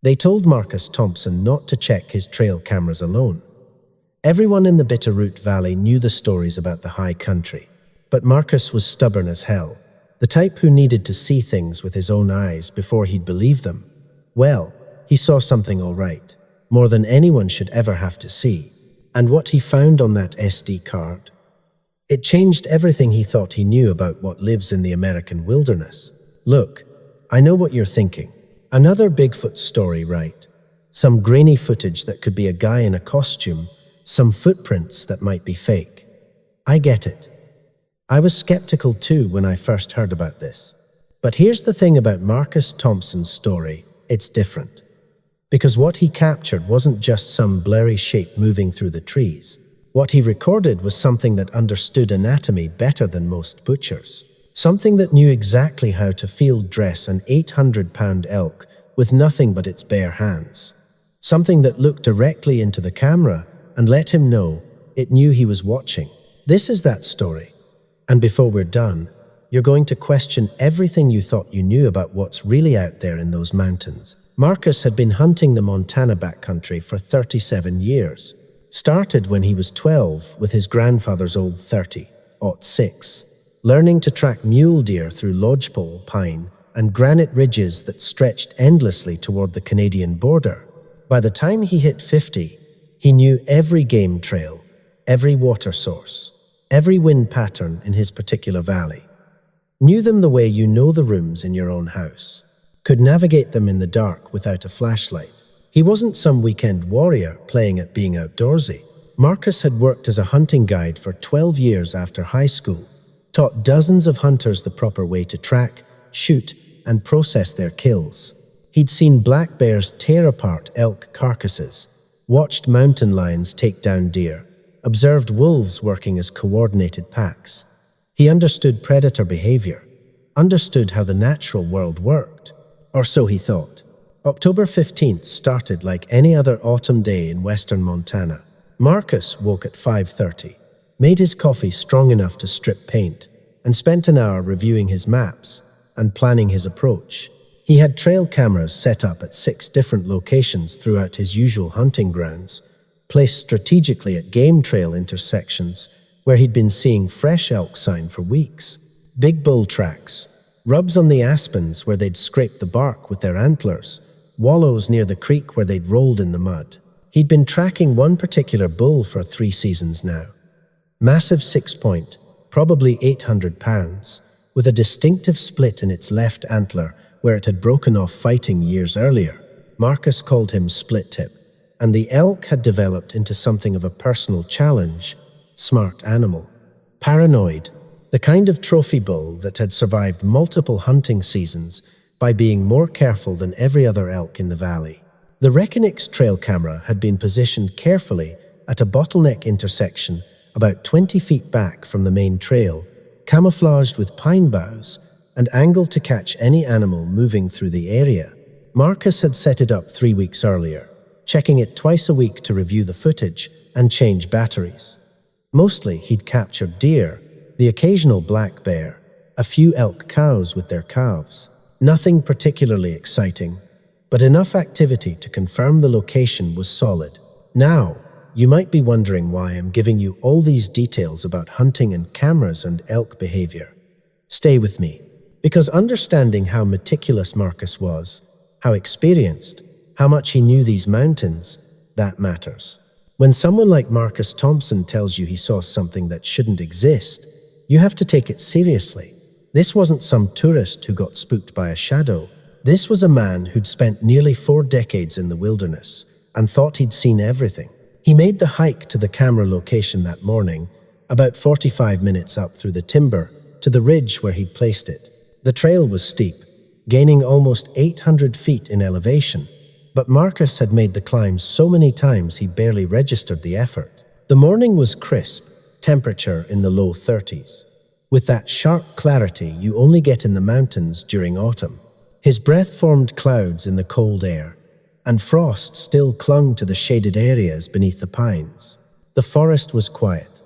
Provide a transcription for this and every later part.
They told Marcus Thompson not to check his trail cameras alone. Everyone in the Bitterroot Valley knew the stories about the high country, but Marcus was stubborn as hell, the type who needed to see things with his own eyes before he'd believe them. Well, he saw something all right, more than anyone should ever have to see. And what he found on that SD card? It changed everything he thought he knew about what lives in the American wilderness. Look, I know what you're thinking. Another Bigfoot story, right? Some grainy footage that could be a guy in a costume, some footprints that might be fake. I get it. I was skeptical too when I first heard about this. But here's the thing about Marcus Thompson's story, it's different. Because what he captured wasn't just some blurry shape moving through the trees. What he recorded was something that understood anatomy better than most butchers. Something that knew exactly how to field dress an 800-pound elk with nothing but its bare hands. Something that looked directly into the camera and let him know it knew he was watching. This is that story. And before we're done, you're going to question everything you thought you knew about what's really out there in those mountains. Marcus had been hunting the Montana backcountry for 37 years. Started when he was 12 with his grandfather's old 30-06, learning to track mule deer through lodgepole, pine, and granite ridges that stretched endlessly toward the Canadian border. By the time he hit 50, he knew every game trail, every water source, every wind pattern in his particular valley. Knew them the way you know the rooms in your own house. Could navigate them in the dark without a flashlight. He wasn't some weekend warrior playing at being outdoorsy. Marcus had worked as a hunting guide for 12 years after high school, taught dozens of hunters the proper way to track, shoot, and process their kills. He'd seen black bears tear apart elk carcasses, watched mountain lions take down deer, observed wolves working as coordinated packs. He understood predator behavior, understood how the natural world worked. Or so he thought. October 15th started like any other autumn day in western Montana. Marcus woke at 5:30, made his coffee strong enough to strip paint, and spent an hour reviewing his maps and planning his approach. He had trail cameras set up at 6 different locations throughout his usual hunting grounds, placed strategically at game trail intersections where he'd been seeing fresh elk sign for weeks. Big bull tracks, rubs on the aspens where they'd scraped the bark with their antlers, wallows near the creek where they'd rolled in the mud. He'd been tracking one particular bull for 3 seasons now. Massive 6-point, probably 800 pounds, with a distinctive split in its left antler where it had broken off fighting years earlier. Marcus called him Split Tip, and the elk had developed into something of a personal challenge. Smart animal. Paranoid. The kind of trophy bull that had survived multiple hunting seasons by being more careful than every other elk in the valley. The Reckonix trail camera had been positioned carefully at a bottleneck intersection about 20 feet back from the main trail, camouflaged with pine boughs and angled to catch any animal moving through the area. Marcus had set it up 3 weeks earlier, checking it twice a week to review the footage and change batteries. Mostly he'd captured deer, the occasional black bear, a few elk cows with their calves. Nothing particularly exciting, but enough activity to confirm the location was solid. Now, you might be wondering why I'm giving you all these details about hunting and cameras and elk behavior. Stay with me, because understanding how meticulous Marcus was, how experienced, how much he knew these mountains, that matters. When someone like Marcus Thompson tells you he saw something that shouldn't exist, you have to take it seriously. This wasn't some tourist who got spooked by a shadow. This was a man who'd spent nearly 4 decades in the wilderness and thought he'd seen everything. He made the hike to the camera location that morning, about 45 minutes up through the timber to the ridge where he'd placed it. The trail was steep, gaining almost 800 feet in elevation, but Marcus had made the climb so many times he barely registered the effort. The morning was crisp, temperature in the low 30s. With that sharp clarity you only get in the mountains during autumn. His breath formed clouds in the cold air, and frost still clung to the shaded areas beneath the pines. The forest was quiet.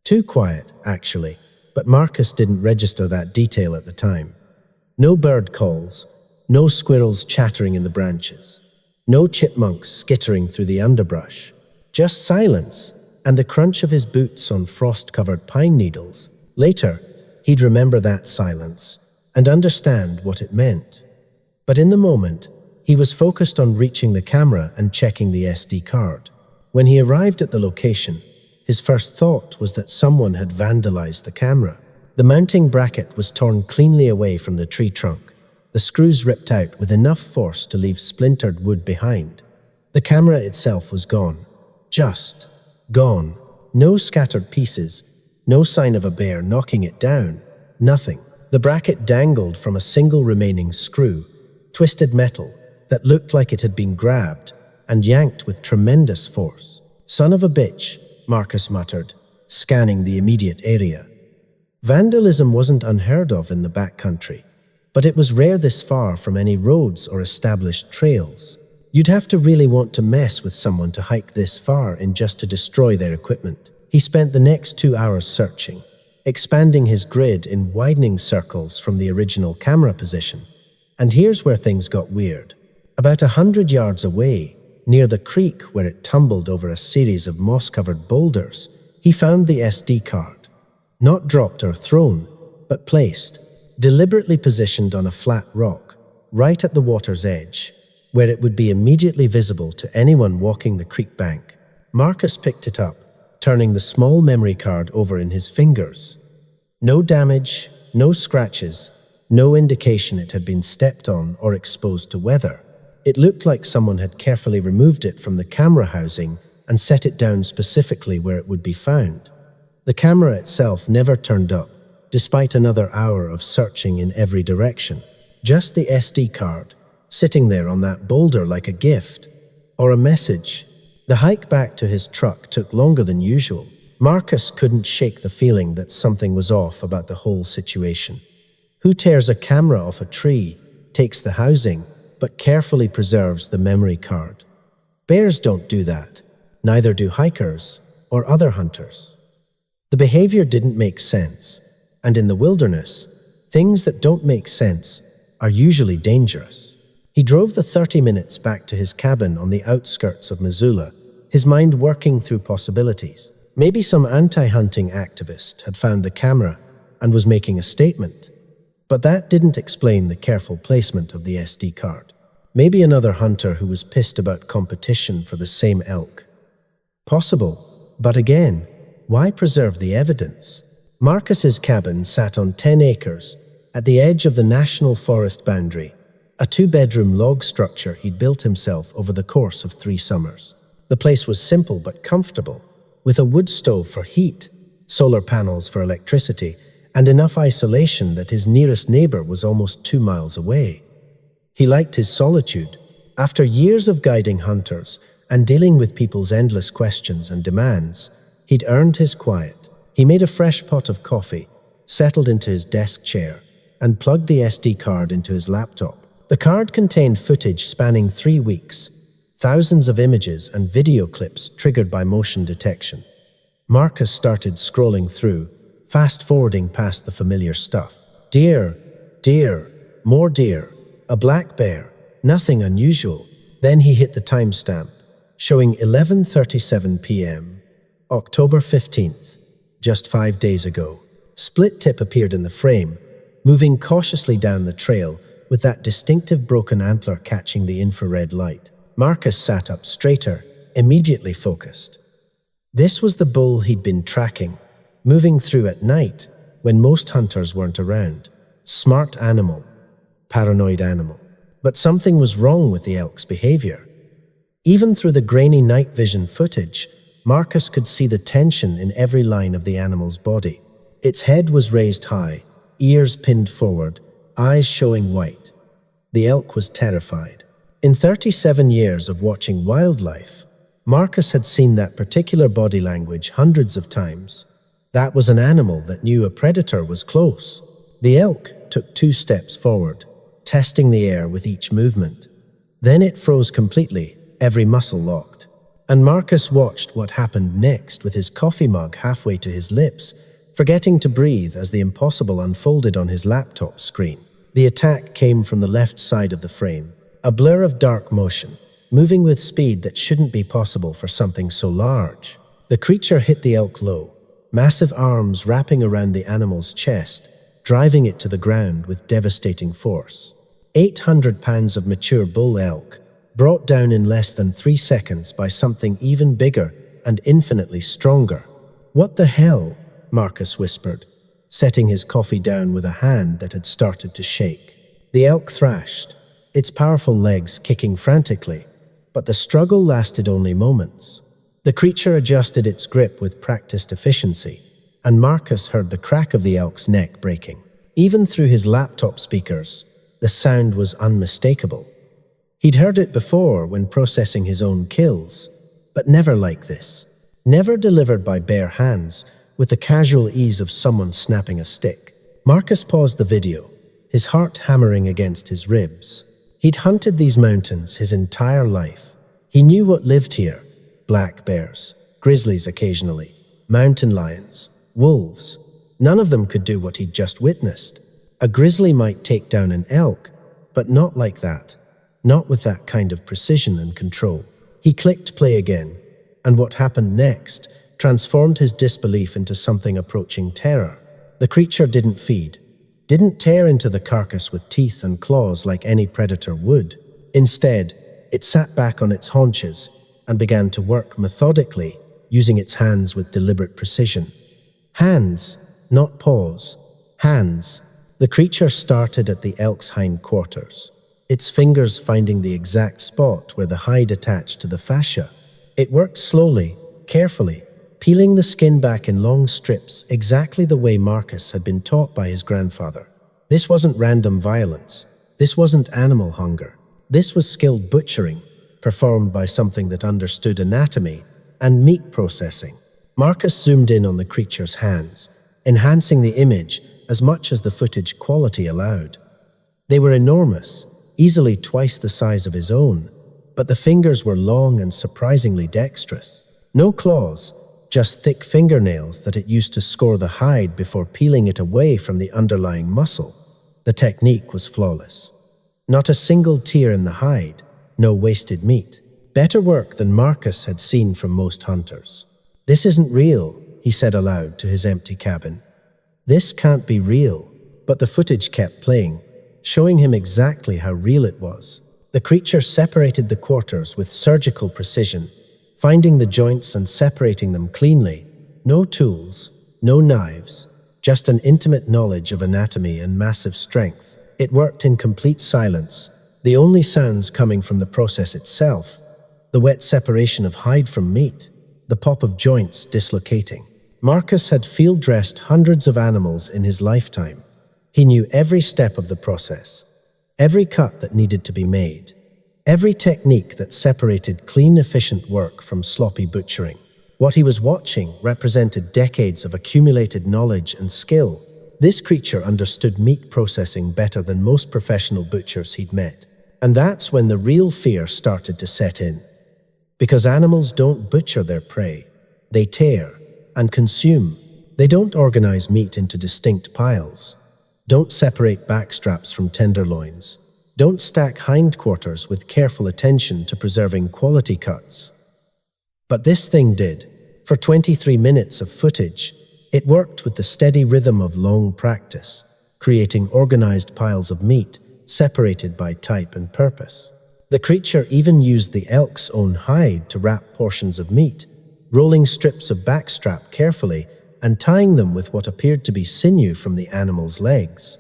Too quiet, actually, but Marcus didn't register that detail at the time. No bird calls, no squirrels chattering in the branches. No chipmunks skittering through the underbrush. Just silence and the crunch of his boots on frost-covered pine needles. Later, he'd remember that silence and understand what it meant. But in the moment, he was focused on reaching the camera and checking the SD card. When he arrived at the location, his first thought was that someone had vandalized the camera. The mounting bracket was torn cleanly away from the tree trunk, the screws ripped out with enough force to leave splintered wood behind. The camera itself was gone. Just gone. No scattered pieces, no sign of a bear knocking it down, nothing. The bracket dangled from a single remaining screw, twisted metal that looked like it had been grabbed and yanked with tremendous force. "Son of a bitch," Marcus muttered, scanning the immediate area. Vandalism wasn't unheard of in the backcountry, but it was rare this far from any roads or established trails. You'd have to really want to mess with someone to hike this far in just to destroy their equipment. He spent the next 2 hours searching, expanding his grid in widening circles from the original camera position. And here's where things got weird. About 100 yards away, near the creek where it tumbled over a series of moss-covered boulders, he found the SD card. Not dropped or thrown, but placed, deliberately positioned on a flat rock, right at the water's edge, where it would be immediately visible to anyone walking the creek bank. Marcus picked it up, turning the small memory card over in his fingers. No damage, no scratches, no indication it had been stepped on or exposed to weather. It looked like someone had carefully removed it from the camera housing and set it down specifically where it would be found. The camera itself never turned up, despite another hour of searching in every direction. Just the SD card, sitting there on that boulder like a gift, or a message. The hike back to his truck took longer than usual. Marcus couldn't shake the feeling that something was off about the whole situation. Who tears a camera off a tree, takes the housing, but carefully preserves the memory card? Bears don't do that. Neither do hikers or other hunters. The behavior didn't make sense, and in the wilderness, things that don't make sense are usually dangerous. He drove the 30 minutes back to his cabin on the outskirts of Missoula, his mind working through possibilities. Maybe some anti-hunting activist had found the camera and was making a statement. But that didn't explain the careful placement of the SD card. Maybe another hunter who was pissed about competition for the same elk. Possible, but again, why preserve the evidence? Marcus's cabin sat on 10 acres at the edge of the national forest boundary, a 2-bedroom log structure he'd built himself over the course of 3 summers. The place was simple but comfortable, with a wood stove for heat, solar panels for electricity, and enough isolation that his nearest neighbor was almost 2 miles away. He liked his solitude. After years of guiding hunters and dealing with people's endless questions and demands, he'd earned his quiet. He made a fresh pot of coffee, settled into his desk chair, and plugged the SD card into his laptop. The card contained footage spanning 3 weeks, thousands of images and video clips triggered by motion detection. Marcus started scrolling through, fast-forwarding past the familiar stuff. Deer, deer, more deer, a black bear, nothing unusual. Then he hit the timestamp, showing 11:37 p.m., October 15th, just 5 days ago. Split tip appeared in the frame, moving cautiously down the trail with that distinctive broken antler catching the infrared light. Marcus sat up straighter, immediately focused. This was the bull he'd been tracking, moving through at night when most hunters weren't around. Smart animal, paranoid animal. But something was wrong with the elk's behavior. Even through the grainy night vision footage, Marcus could see the tension in every line of the animal's body. Its head was raised high, ears pinned forward, eyes showing white. The elk was terrified. In 37 years of watching wildlife, Marcus had seen that particular body language hundreds of times. That was an animal that knew a predator was close. The elk took 2 steps forward, testing the air with each movement. Then it froze completely, every muscle locked. And Marcus watched what happened next with his coffee mug halfway to his lips, forgetting to breathe as the impossible unfolded on his laptop screen. The attack came from the left side of the frame, a blur of dark motion, moving with speed that shouldn't be possible for something so large. The creature hit the elk low, massive arms wrapping around the animal's chest, driving it to the ground with devastating force. 800 pounds of mature bull elk, brought down in less than 3 seconds by something even bigger and infinitely stronger. "What the hell?" Marcus whispered, setting his coffee down with a hand that had started to shake. The elk thrashed, its powerful legs kicking frantically, but the struggle lasted only moments. The creature adjusted its grip with practiced efficiency, and Marcus heard the crack of the elk's neck breaking. Even through his laptop speakers, the sound was unmistakable. He'd heard it before when processing his own kills, but never like this. Never delivered by bare hands, with the casual ease of someone snapping a stick. Marcus paused the video, his heart hammering against his ribs. He'd hunted these mountains his entire life. He knew what lived here: black bears, grizzlies occasionally, mountain lions, wolves. None of them could do what he'd just witnessed. A grizzly might take down an elk, but not like that. Not with that kind of precision and control. He clicked play again, and what happened next transformed his disbelief into something approaching terror. The creature didn't feed, didn't tear into the carcass with teeth and claws like any predator would. Instead, it sat back on its haunches and began to work methodically, using its hands with deliberate precision. Hands, not paws. Hands. The creature started at the elk's hindquarters, its fingers finding the exact spot where the hide attached to the fascia. It worked slowly, carefully, peeling the skin back in long strips exactly the way Marcus had been taught by his grandfather. This wasn't random violence. This wasn't animal hunger. This was skilled butchering, performed by something that understood anatomy and meat processing. Marcus zoomed in on the creature's hands, enhancing the image as much as the footage quality allowed. They were enormous, easily twice the size of his own, but the fingers were long and surprisingly dexterous. No claws, just thick fingernails that it used to score the hide before peeling it away from the underlying muscle. The technique was flawless. Not a single tear in the hide, no wasted meat. Better work than Marcus had seen from most hunters. "This isn't real," he said aloud to his empty cabin. "This can't be real." But the footage kept playing, showing him exactly how real it was. The creature separated the quarters with surgical precision, finding the joints and separating them cleanly. No tools, no knives, just an intimate knowledge of anatomy and massive strength. It worked in complete silence, the only sounds coming from the process itself, the wet separation of hide from meat, the pop of joints dislocating. Marcus had field-dressed hundreds of animals in his lifetime. He knew every step of the process, every cut that needed to be made, every technique that separated clean, efficient work from sloppy butchering. What he was watching represented decades of accumulated knowledge and skill. This creature understood meat processing better than most professional butchers he'd met. And that's when the real fear started to set in. Because animals don't butcher their prey. They tear and consume. They don't organize meat into distinct piles. Don't separate backstraps from tenderloins. Don't stack hindquarters with careful attention to preserving quality cuts. But this thing did. For 23 minutes of footage, it worked with the steady rhythm of long practice, creating organized piles of meat separated by type and purpose. The creature even used the elk's own hide to wrap portions of meat, rolling strips of backstrap carefully and tying them with what appeared to be sinew from the animal's legs.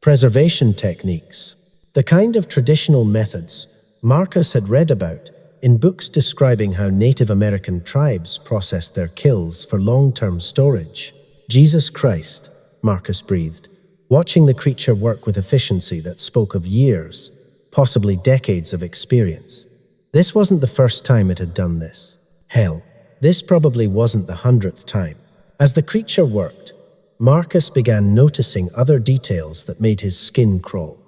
Preservation techniques, the kind of traditional methods Marcus had read about in books describing how Native American tribes processed their kills for long-term storage. Jesus Christ, Marcus breathed, watching the creature work with efficiency that spoke of years, possibly decades of experience. This wasn't the first time it had done this. Hell, this probably wasn't the 100th time. As the creature worked, Marcus began noticing other details that made his skin crawl.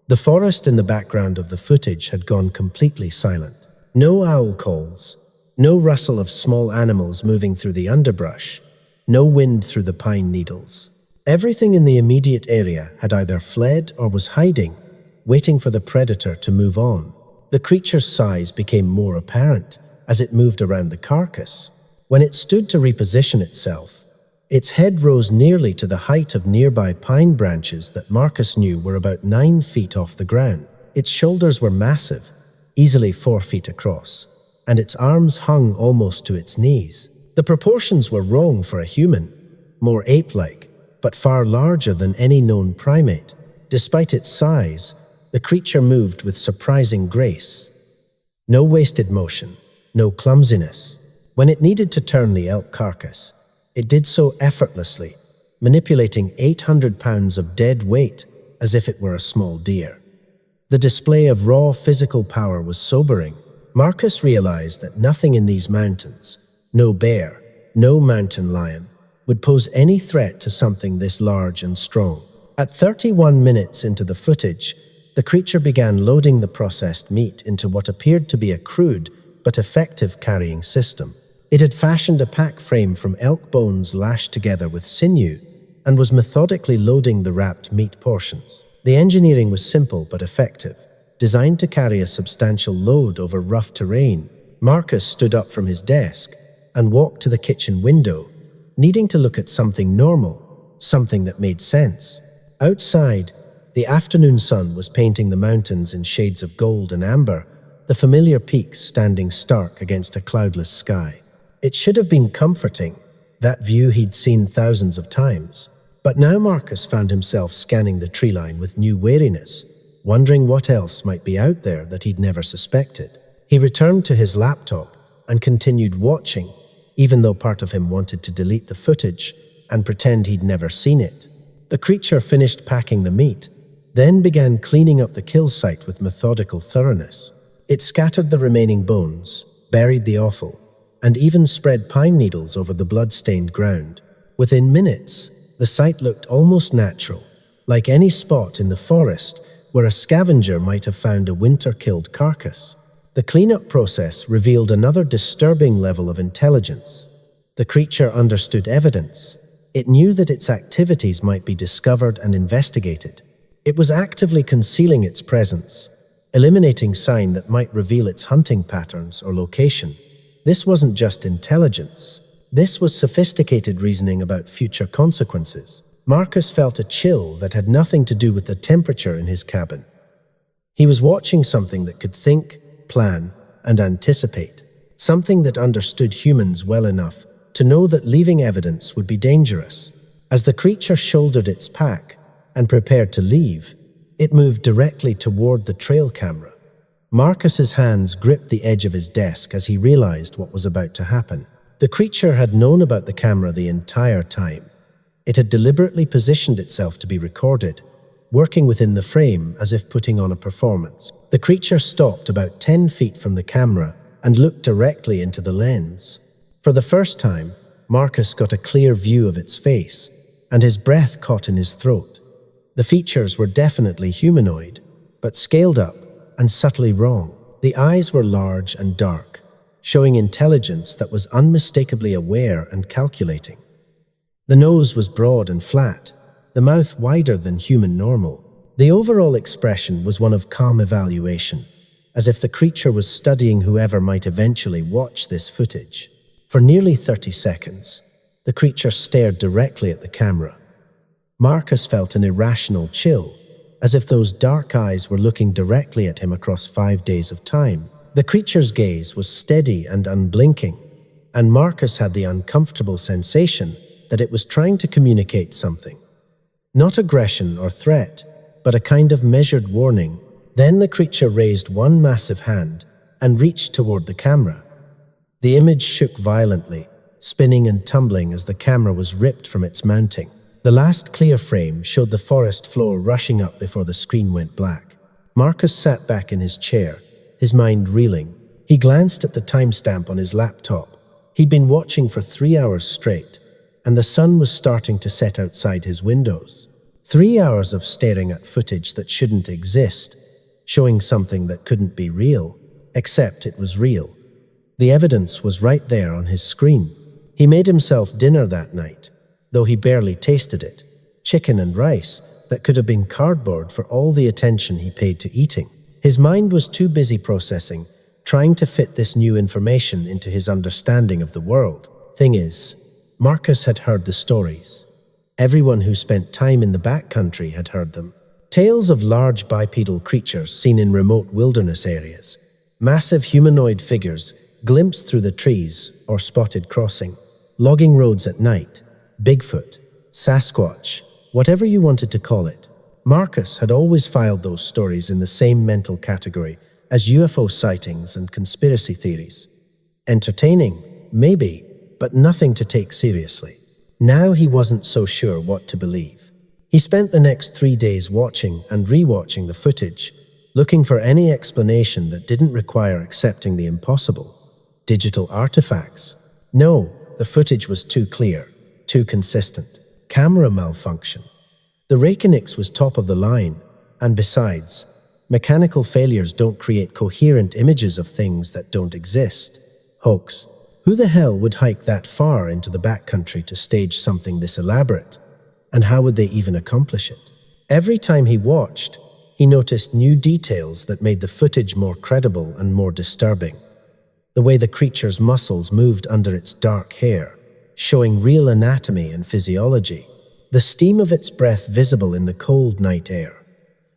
The forest in the background of the footage had gone completely silent. No owl calls, no rustle of small animals moving through the underbrush, no wind through the pine needles. Everything in the immediate area had either fled or was hiding, waiting for the predator to move on. The creature's size became more apparent as it moved around the carcass. When it stood to reposition itself, its head rose nearly to the height of nearby pine branches that Marcus knew were about 9 feet off the ground. Its shoulders were massive, easily 4 feet across, and its arms hung almost to its knees. The proportions were wrong for a human, more ape-like, but far larger than any known primate. Despite its size, the creature moved with surprising grace. No wasted motion, no clumsiness. When it needed to turn the elk carcass, it did so effortlessly, manipulating 800 pounds of dead weight as if it were a small deer. The display of raw physical power was sobering. Marcus realized that nothing in these mountains, no bear, no mountain lion, would pose any threat to something this large and strong. At 31 minutes into the footage, the creature began loading the processed meat into what appeared to be a crude but effective carrying system. It had fashioned a pack frame from elk bones lashed together with sinew and was methodically loading the wrapped meat portions. The engineering was simple but effective, designed to carry a substantial load over rough terrain. Marcus stood up from his desk and walked to the kitchen window, needing to look at something normal, something that made sense. Outside, the afternoon sun was painting the mountains in shades of gold and amber, the familiar peaks standing stark against a cloudless sky. It should have been comforting, that view he'd seen thousands of times. But now Marcus found himself scanning the tree line with new wariness, wondering what else might be out there that he'd never suspected. He returned to his laptop and continued watching, even though part of him wanted to delete the footage and pretend he'd never seen it. The creature finished packing the meat, then began cleaning up the kill site with methodical thoroughness. It scattered the remaining bones, buried the offal, and even spread pine needles over the blood-stained ground. Within minutes, the site looked almost natural, like any spot in the forest where a scavenger might have found a winter-killed carcass. The cleanup process revealed another disturbing level of intelligence. The creature understood evidence. It knew that its activities might be discovered and investigated. It was actively concealing its presence, eliminating sign that might reveal its hunting patterns or location. This wasn't just intelligence. This was sophisticated reasoning about future consequences. Marcus felt a chill that had nothing to do with the temperature in his cabin. He was watching something that could think, plan, and anticipate. Something that understood humans well enough to know that leaving evidence would be dangerous. As the creature shouldered its pack and prepared to leave, it moved directly toward the trail camera. Marcus's hands gripped the edge of his desk as he realized what was about to happen. The creature had known about the camera the entire time. It had deliberately positioned itself to be recorded, working within the frame as if putting on a performance. The creature stopped about 10 feet from the camera and looked directly into the lens. For the first time, Marcus got a clear view of its face, and his breath caught in his throat. The features were definitely humanoid, but scaled up and subtly wrong. The eyes were large and dark, showing intelligence that was unmistakably aware and calculating. The nose was broad and flat, the mouth wider than human normal. The overall expression was one of calm evaluation, as if the creature was studying whoever might eventually watch this footage. For nearly 30 seconds, the creature stared directly at the camera. Marcus felt an irrational chill, as if those dark eyes were looking directly at him across 5 days of time. The creature's gaze was steady and unblinking, and Marcus had the uncomfortable sensation that it was trying to communicate something. Not aggression or threat, but a kind of measured warning. Then the creature raised one massive hand and reached toward the camera. The image shook violently, spinning and tumbling as the camera was ripped from its mounting. The last clear frame showed the forest floor rushing up before the screen went black. Marcus sat back in his chair, his mind reeling. He glanced at the timestamp on his laptop. He'd been watching for 3 hours straight, and the sun was starting to set outside his windows. 3 hours of staring at footage that shouldn't exist, showing something that couldn't be real, except it was real. The evidence was right there on his screen. He made himself dinner that night, though he barely tasted it. Chicken and rice that could have been cardboard for all the attention he paid to eating. His mind was too busy processing, trying to fit this new information into his understanding of the world. Thing is, Marcus had heard the stories. Everyone who spent time in the backcountry had heard them. Tales of large bipedal creatures seen in remote wilderness areas, massive humanoid figures glimpsed through the trees or spotted crossing, logging roads at night, Bigfoot, Sasquatch, whatever you wanted to call it. Marcus had always filed those stories in the same mental category as UFO sightings and conspiracy theories. Entertaining, maybe, but nothing to take seriously. Now he wasn't so sure what to believe. He spent the next 3 days watching and re-watching the footage, looking for any explanation that didn't require accepting the impossible. Digital artifacts? No, the footage was too clear, too consistent. Camera malfunction. The Reconix was top of the line, and besides, mechanical failures don't create coherent images of things that don't exist. Hoax. Who the hell would hike that far into the backcountry to stage something this elaborate? And how would they even accomplish it? Every time he watched, he noticed new details that made the footage more credible and more disturbing. The way the creature's muscles moved under its dark hair, showing real anatomy and physiology. The steam of its breath visible in the cold night air.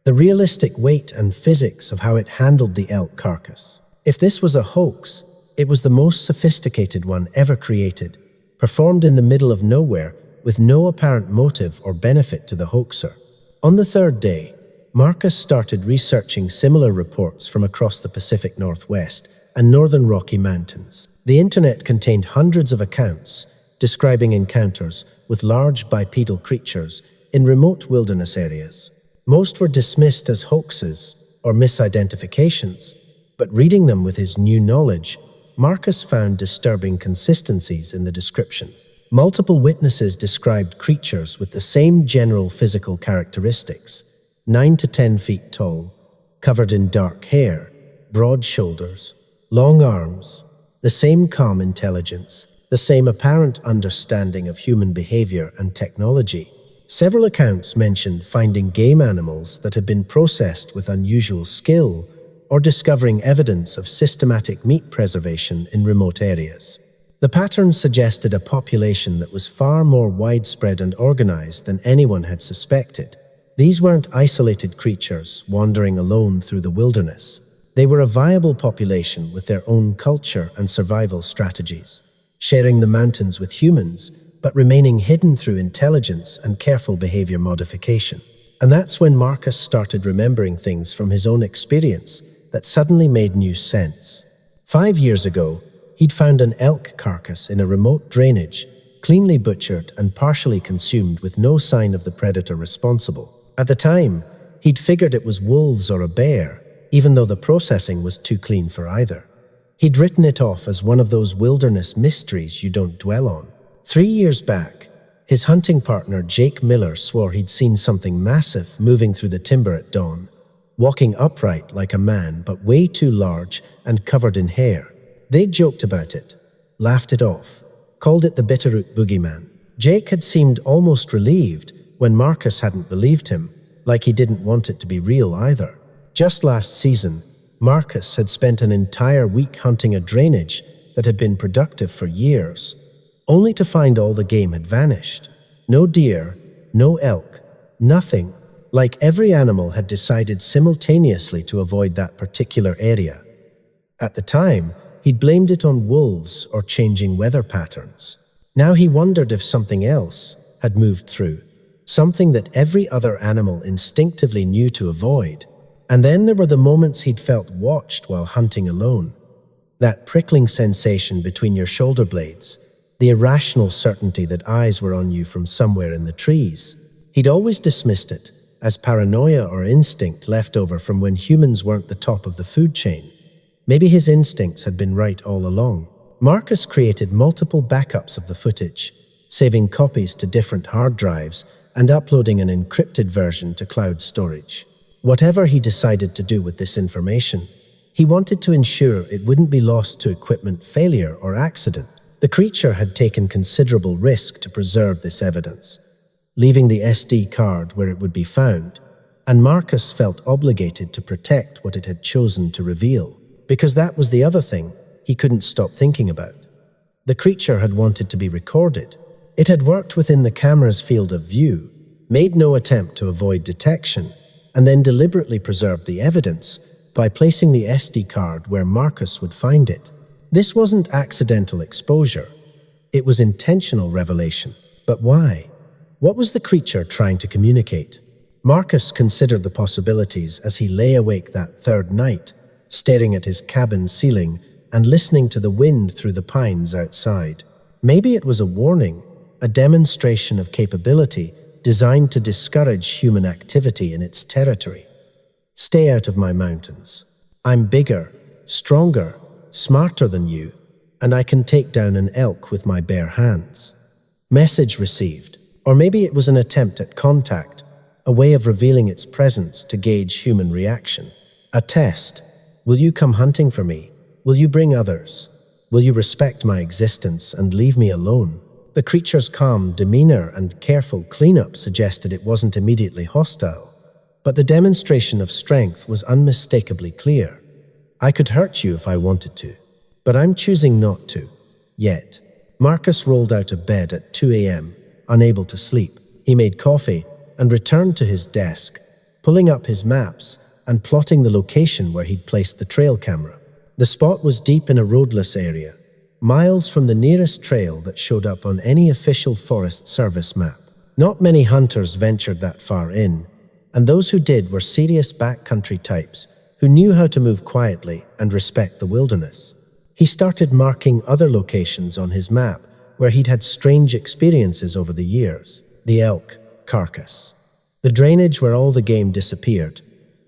The realistic weight and physics of how it handled the elk carcass. If this was a hoax, it was the most sophisticated one ever created, performed in the middle of nowhere with no apparent motive or benefit to the hoaxer. On the third day, Marcus started researching similar reports from across the Pacific Northwest and Northern Rocky Mountains. The internet contained hundreds of accounts describing encounters with large bipedal creatures in remote wilderness areas. Most were dismissed as hoaxes or misidentifications, but reading them with his new knowledge, Marcus found disturbing consistencies in the descriptions. Multiple witnesses described creatures with the same general physical characteristics, 9 to 10 feet tall, covered in dark hair, broad shoulders, long arms, the same calm intelligence, the same apparent understanding of human behavior and technology. Several accounts mentioned finding game animals that had been processed with unusual skill or discovering evidence of systematic meat preservation in remote areas. The pattern suggested a population that was far more widespread and organized than anyone had suspected. These weren't isolated creatures wandering alone through the wilderness. They were a viable population with their own culture and survival strategies, sharing the mountains with humans, but remaining hidden through intelligence and careful behavior modification. And that's when Marcus started remembering things from his own experience that suddenly made new sense. 5 years ago, he'd found an elk carcass in a remote drainage, cleanly butchered and partially consumed with no sign of the predator responsible. At the time, he'd figured it was wolves or a bear, even though the processing was too clean for either. He'd written it off as one of those wilderness mysteries you don't dwell on. 3 years back, his hunting partner Jake Miller swore he'd seen something massive moving through the timber at dawn, walking upright like a man but way too large and covered in hair. They joked about it, laughed it off, called it the Bitterroot boogeyman. Jake had seemed almost relieved when Marcus hadn't believed him, like he didn't want it to be real either. Just last season, Marcus had spent an entire week hunting a drainage that had been productive for years, only to find all the game had vanished. No deer, no elk, nothing, like every animal had decided simultaneously to avoid that particular area. At the time, he'd blamed it on wolves or changing weather patterns. Now he wondered if something else had moved through, something that every other animal instinctively knew to avoid. And then there were the moments he'd felt watched while hunting alone. That prickling sensation between your shoulder blades, the irrational certainty that eyes were on you from somewhere in the trees. He'd always dismissed it as paranoia or instinct left over from when humans weren't the top of the food chain. Maybe his instincts had been right all along. Marcus created multiple backups of the footage, saving copies to different hard drives and uploading an encrypted version to cloud storage. Whatever he decided to do with this information, he wanted to ensure it wouldn't be lost to equipment failure or accident. The creature had taken considerable risk to preserve this evidence, leaving the SD card where it would be found, and Marcus felt obligated to protect what it had chosen to reveal, because that was the other thing he couldn't stop thinking about. The creature had wanted to be recorded. It had worked within the camera's field of view, made no attempt to avoid detection, and then deliberately preserved the evidence by placing the SD card where Marcus would find it. This wasn't accidental exposure. It was intentional revelation. But why? What was the creature trying to communicate? Marcus considered the possibilities as he lay awake that third night, staring at his cabin ceiling and listening to the wind through the pines outside. Maybe it was a warning, a demonstration of capability designed to discourage human activity in its territory. Stay out of my mountains. I'm bigger, stronger, smarter than you, and I can take down an elk with my bare hands. Message received. Or maybe it was an attempt at contact, a way of revealing its presence to gauge human reaction. A test. Will you come hunting for me? Will you bring others? Will you respect my existence and leave me alone? The creature's calm demeanor and careful cleanup suggested it wasn't immediately hostile, but the demonstration of strength was unmistakably clear. I could hurt you if I wanted to, but I'm choosing not to. Yet. Marcus rolled out of bed at 2 a.m., unable to sleep. He made coffee and returned to his desk, pulling up his maps and plotting the location where he'd placed the trail camera. The spot was deep in a roadless area, miles from the nearest trail that showed up on any official Forest Service map. Not many hunters ventured that far in, and those who did were serious backcountry types who knew how to move quietly and respect the wilderness. He started marking other locations on his map where he'd had strange experiences over the years. The elk carcass, the drainage where all the game disappeared,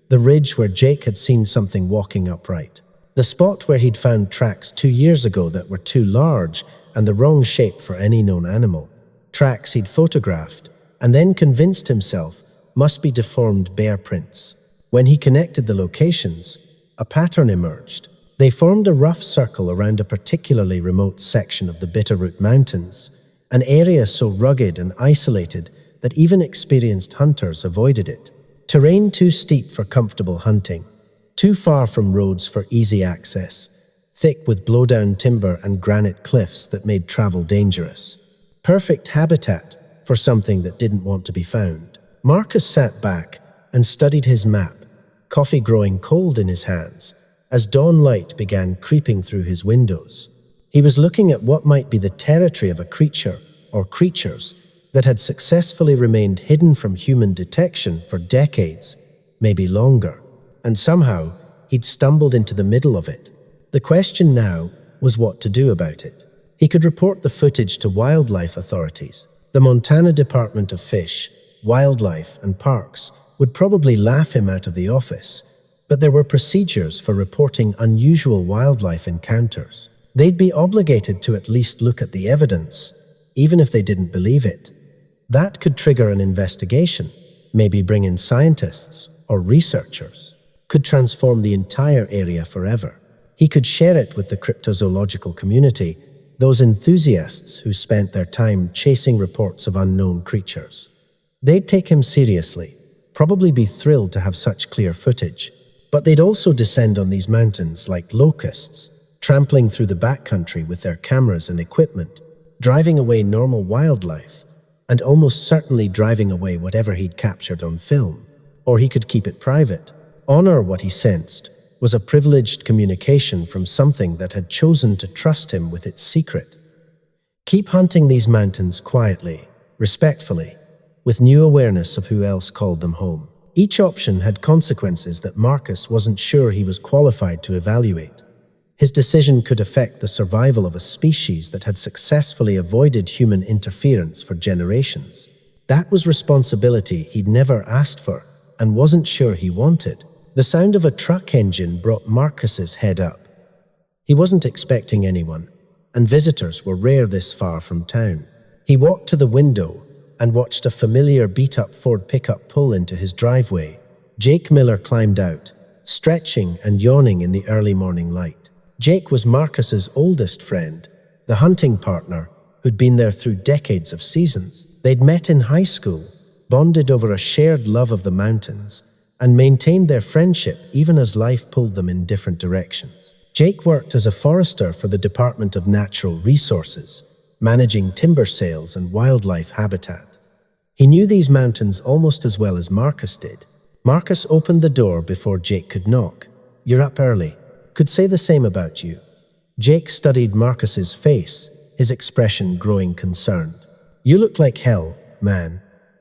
the ridge where Jake had seen something walking upright, the spot where he'd found tracks 2 years ago that were too large and the wrong shape for any known animal, tracks he'd photographed and then convinced himself must be deformed bear prints. When he connected the locations, a pattern emerged. They formed a rough circle around a particularly remote section of the Bitterroot Mountains, an area so rugged and isolated that even experienced hunters avoided it. Terrain too steep for comfortable hunting, too far from roads for easy access, thick with blowdown timber and granite cliffs that made travel dangerous. Perfect habitat for something that didn't want to be found. Marcus sat back and studied his map, coffee growing cold in his hands, as dawn light began creeping through his windows. He was looking at what might be the territory of a creature or creatures that had successfully remained hidden from human detection for decades, maybe longer, and somehow he'd stumbled into the middle of it. The question now was what to do about it. He could report the footage to wildlife authorities. The Montana Department of Fish, Wildlife and Parks would probably laugh him out of the office, but there were procedures for reporting unusual wildlife encounters. They'd be obligated to at least look at the evidence, even if they didn't believe it. That could trigger an investigation, maybe bring in scientists or researchers, could transform the entire area forever. He could share it with the cryptozoological community, those enthusiasts who spent their time chasing reports of unknown creatures. They'd take him seriously, probably be thrilled to have such clear footage, but they'd also descend on these mountains like locusts, trampling through the backcountry with their cameras and equipment, driving away normal wildlife, and almost certainly driving away whatever he'd captured on film. Or he could keep it private. Honor what he sensed was a privileged communication from something that had chosen to trust him with its secret. Keep hunting these mountains quietly, respectfully, with new awareness of who else called them home. Each option had consequences that Marcus wasn't sure he was qualified to evaluate. His decision could affect the survival of a species that had successfully avoided human interference for generations. That was responsibility he'd never asked for and wasn't sure he wanted. The sound of a truck engine brought Marcus's head up. He wasn't expecting anyone, and visitors were rare this far from town. He walked to the window and watched a familiar beat-up Ford pickup pull into his driveway. Jake Miller climbed out, stretching and yawning in the early morning light. Jake was Marcus's oldest friend, the hunting partner who'd been there through decades of seasons. They'd met in high school, bonded over a shared love of the mountains, and maintained their friendship even as life pulled them in different directions. Jake worked as a forester for the Department of Natural Resources, managing timber sales and wildlife habitat. He knew these mountains almost as well as Marcus did. Marcus opened the door before Jake could knock. "You're up early. Could say the same about you." Jake studied Marcus's face, his expression growing concerned. "You look like hell, man.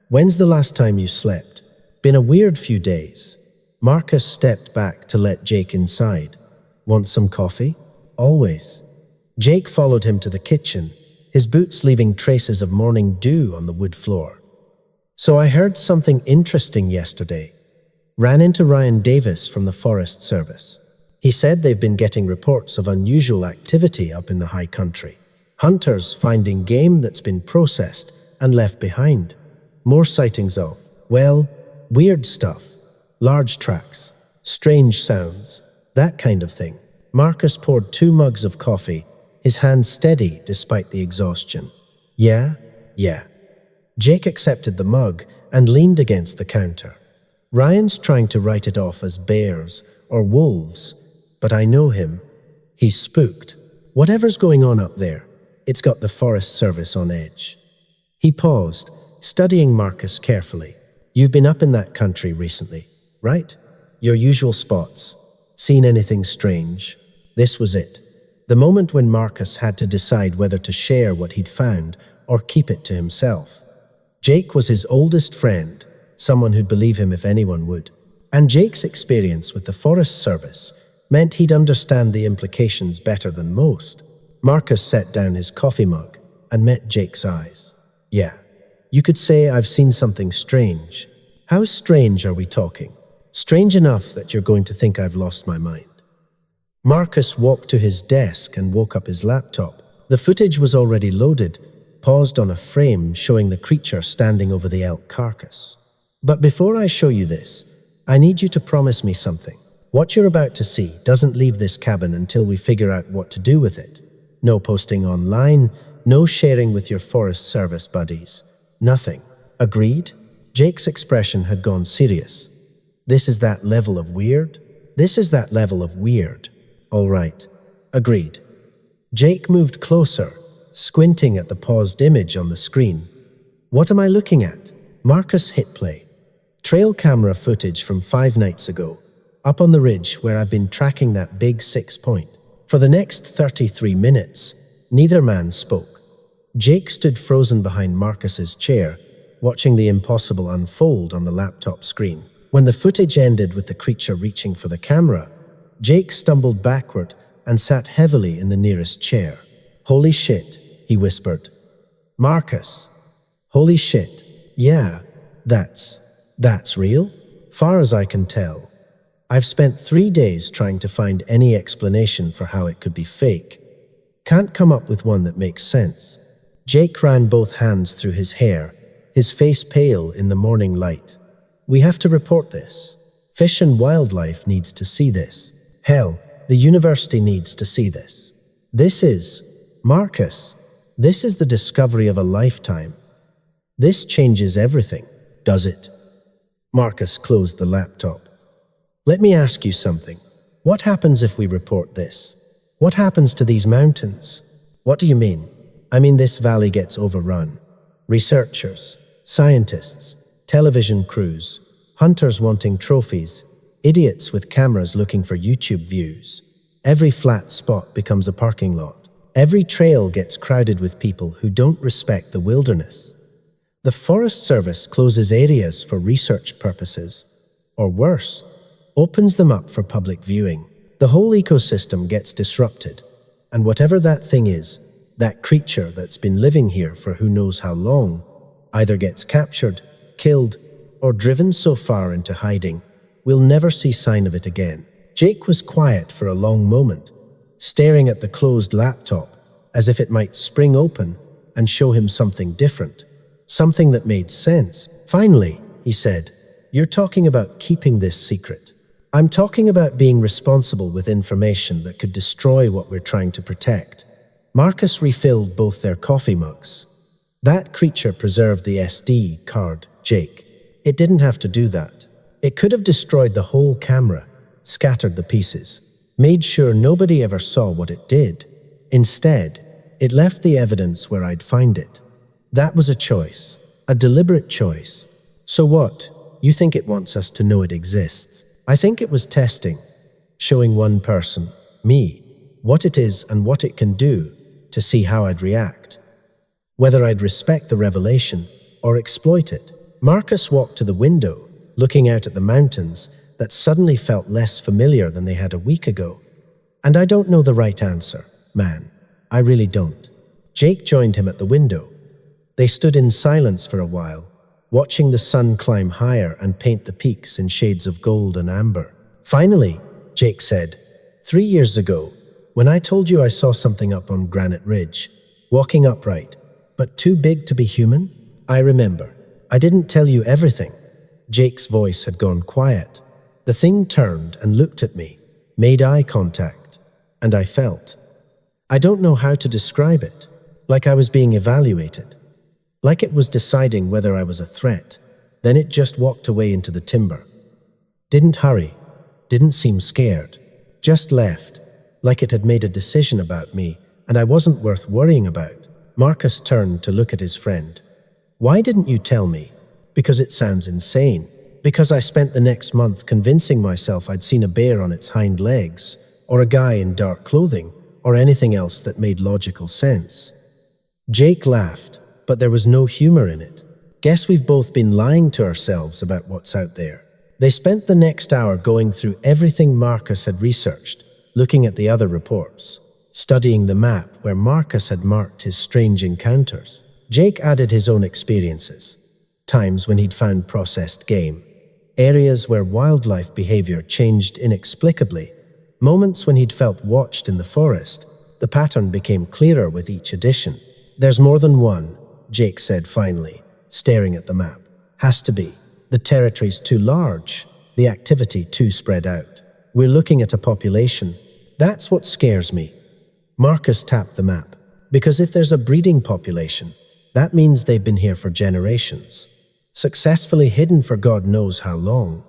When's the last time you slept?" "Been a weird few days." Marcus stepped back to let Jake inside. "Want some coffee?" "Always." Jake followed him to the kitchen, his boots leaving traces of morning dew on the wood floor. "So I heard something interesting yesterday. Ran into Ryan Davis from the Forest Service. He said they've been getting reports of unusual activity up in the high country. Hunters finding game that's been processed and left behind. More sightings of, well, weird stuff. Large tracks, strange sounds, that kind of thing." Marcus poured 2 mugs of coffee, his hands steady despite the exhaustion. Yeah. Jake accepted the mug and leaned against the counter. "Ryan's trying to write it off as bears or wolves, but I know him. He's spooked. Whatever's going on up there, it's got the Forest Service on edge." He paused, studying Marcus carefully. "You've been up in that country recently, right? Your usual spots. Seen anything strange?" This was it. The moment when Marcus had to decide whether to share what he'd found or keep it to himself. Jake was his oldest friend, someone who'd believe him if anyone would. And Jake's experience with the Forest Service meant he'd understand the implications better than most. Marcus set down his coffee mug and met Jake's eyes. "Yeah, you could say I've seen something strange." "How strange are we talking?" "Strange enough that you're going to think I've lost my mind." Marcus walked to his desk and woke up his laptop. The footage was already loaded, paused on a frame showing the creature standing over the elk carcass. "But before I show you this, I need you to promise me something. What you're about to see doesn't leave this cabin until we figure out what to do with it. No posting online, no sharing with your Forest Service buddies. Nothing. Agreed?" Jake's expression had gone serious. "This is that level of weird?" "This is that level of weird." "All right. Agreed." Jake moved closer, squinting at the paused image on the screen. "What am I looking at?" Marcus hit play. "Trail camera footage from 5 nights ago, up on the ridge where I've been tracking that big 6-point. For the next 33 minutes, neither man spoke." Jake stood frozen behind Marcus's chair, watching the impossible unfold on the laptop screen. When the footage ended with the creature reaching for the camera, Jake stumbled backward and sat heavily in the nearest chair. "Holy shit," he whispered. "Marcus, holy shit. Yeah, that's real? Far as I can tell. I've spent 3 days trying to find any explanation for how it could be fake. Can't come up with one that makes sense." Jake ran both hands through his hair, his face pale in the morning light. "We have to report this. Fish and Wildlife needs to see this. Hell, the university needs to see this. This is, Marcus, this is the discovery of a lifetime. This changes everything, does it?" Marcus closed the laptop. "Let me ask you something. What happens if we report this? What happens to these mountains?" "What do you mean?" "I mean this valley gets overrun. Researchers, scientists, television crews, hunters wanting trophies, idiots with cameras looking for YouTube views. Every flat spot becomes a parking lot. Every trail gets crowded with people who don't respect the wilderness. The Forest Service closes areas for research purposes, or worse, opens them up for public viewing. The whole ecosystem gets disrupted, and whatever that thing is, that creature that's been living here for who knows how long, either gets captured, killed, or driven so far into hiding, we'll never see sign of it again." Jake was quiet for a long moment, staring at the closed laptop as if it might spring open and show him something different, something that made sense. "Finally," he said, "you're talking about keeping this secret. I'm talking about being responsible with information that could destroy what we're trying to protect." Marcus refilled both their coffee mugs. "That creature preserved the SD card, Jake. It didn't have to do that. It could have destroyed the whole camera, scattered the pieces, made sure nobody ever saw what it did. Instead, it left the evidence where I'd find it. That was a choice, a deliberate choice. So what? You think it wants us to know it exists? I think it was testing, showing one person, me, what it is and what it can do, to see how I'd react. Whether I'd respect the revelation or exploit it. Marcus walked to the window, looking out at the mountains that suddenly felt less familiar than they had a week ago. And I don't know the right answer, man. I really don't. Jake joined him at the window. They stood in silence for a while, watching the sun climb higher and paint the peaks in shades of gold and amber. Finally, Jake said, 3 years ago, when I told you I saw something up on Granite Ridge, walking upright, but too big to be human, I remember. I didn't tell you everything. Jake's voice had gone quiet. The thing turned and looked at me, made eye contact, and I felt. I don't know how to describe it. Like I was being evaluated. Like it was deciding whether I was a threat. Then it just walked away into the timber. Didn't hurry. Didn't seem scared. Just left. Like it had made a decision about me, and I wasn't worth worrying about. Marcus turned to look at his friend. Why didn't you tell me? Because it sounds insane. Because I spent the next month convincing myself I'd seen a bear on its hind legs, or a guy in dark clothing, or anything else that made logical sense. Jake laughed, but there was no humor in it. Guess we've both been lying to ourselves about what's out there. They spent the next hour going through everything Marcus had researched, looking at the other reports, studying the map where Marcus had marked his strange encounters. Jake added his own experiences, times when he'd found processed game, areas where wildlife behavior changed inexplicably, moments when he'd felt watched in the forest. The pattern became clearer with each edition. There's more than one, Jake said finally, staring at the map. Has to be. The territory's too large, the activity too spread out. We're looking at a population. That's what scares me. Marcus tapped the map. Because if there's a breeding population, that means they've been here for generations. Successfully hidden for God knows how long.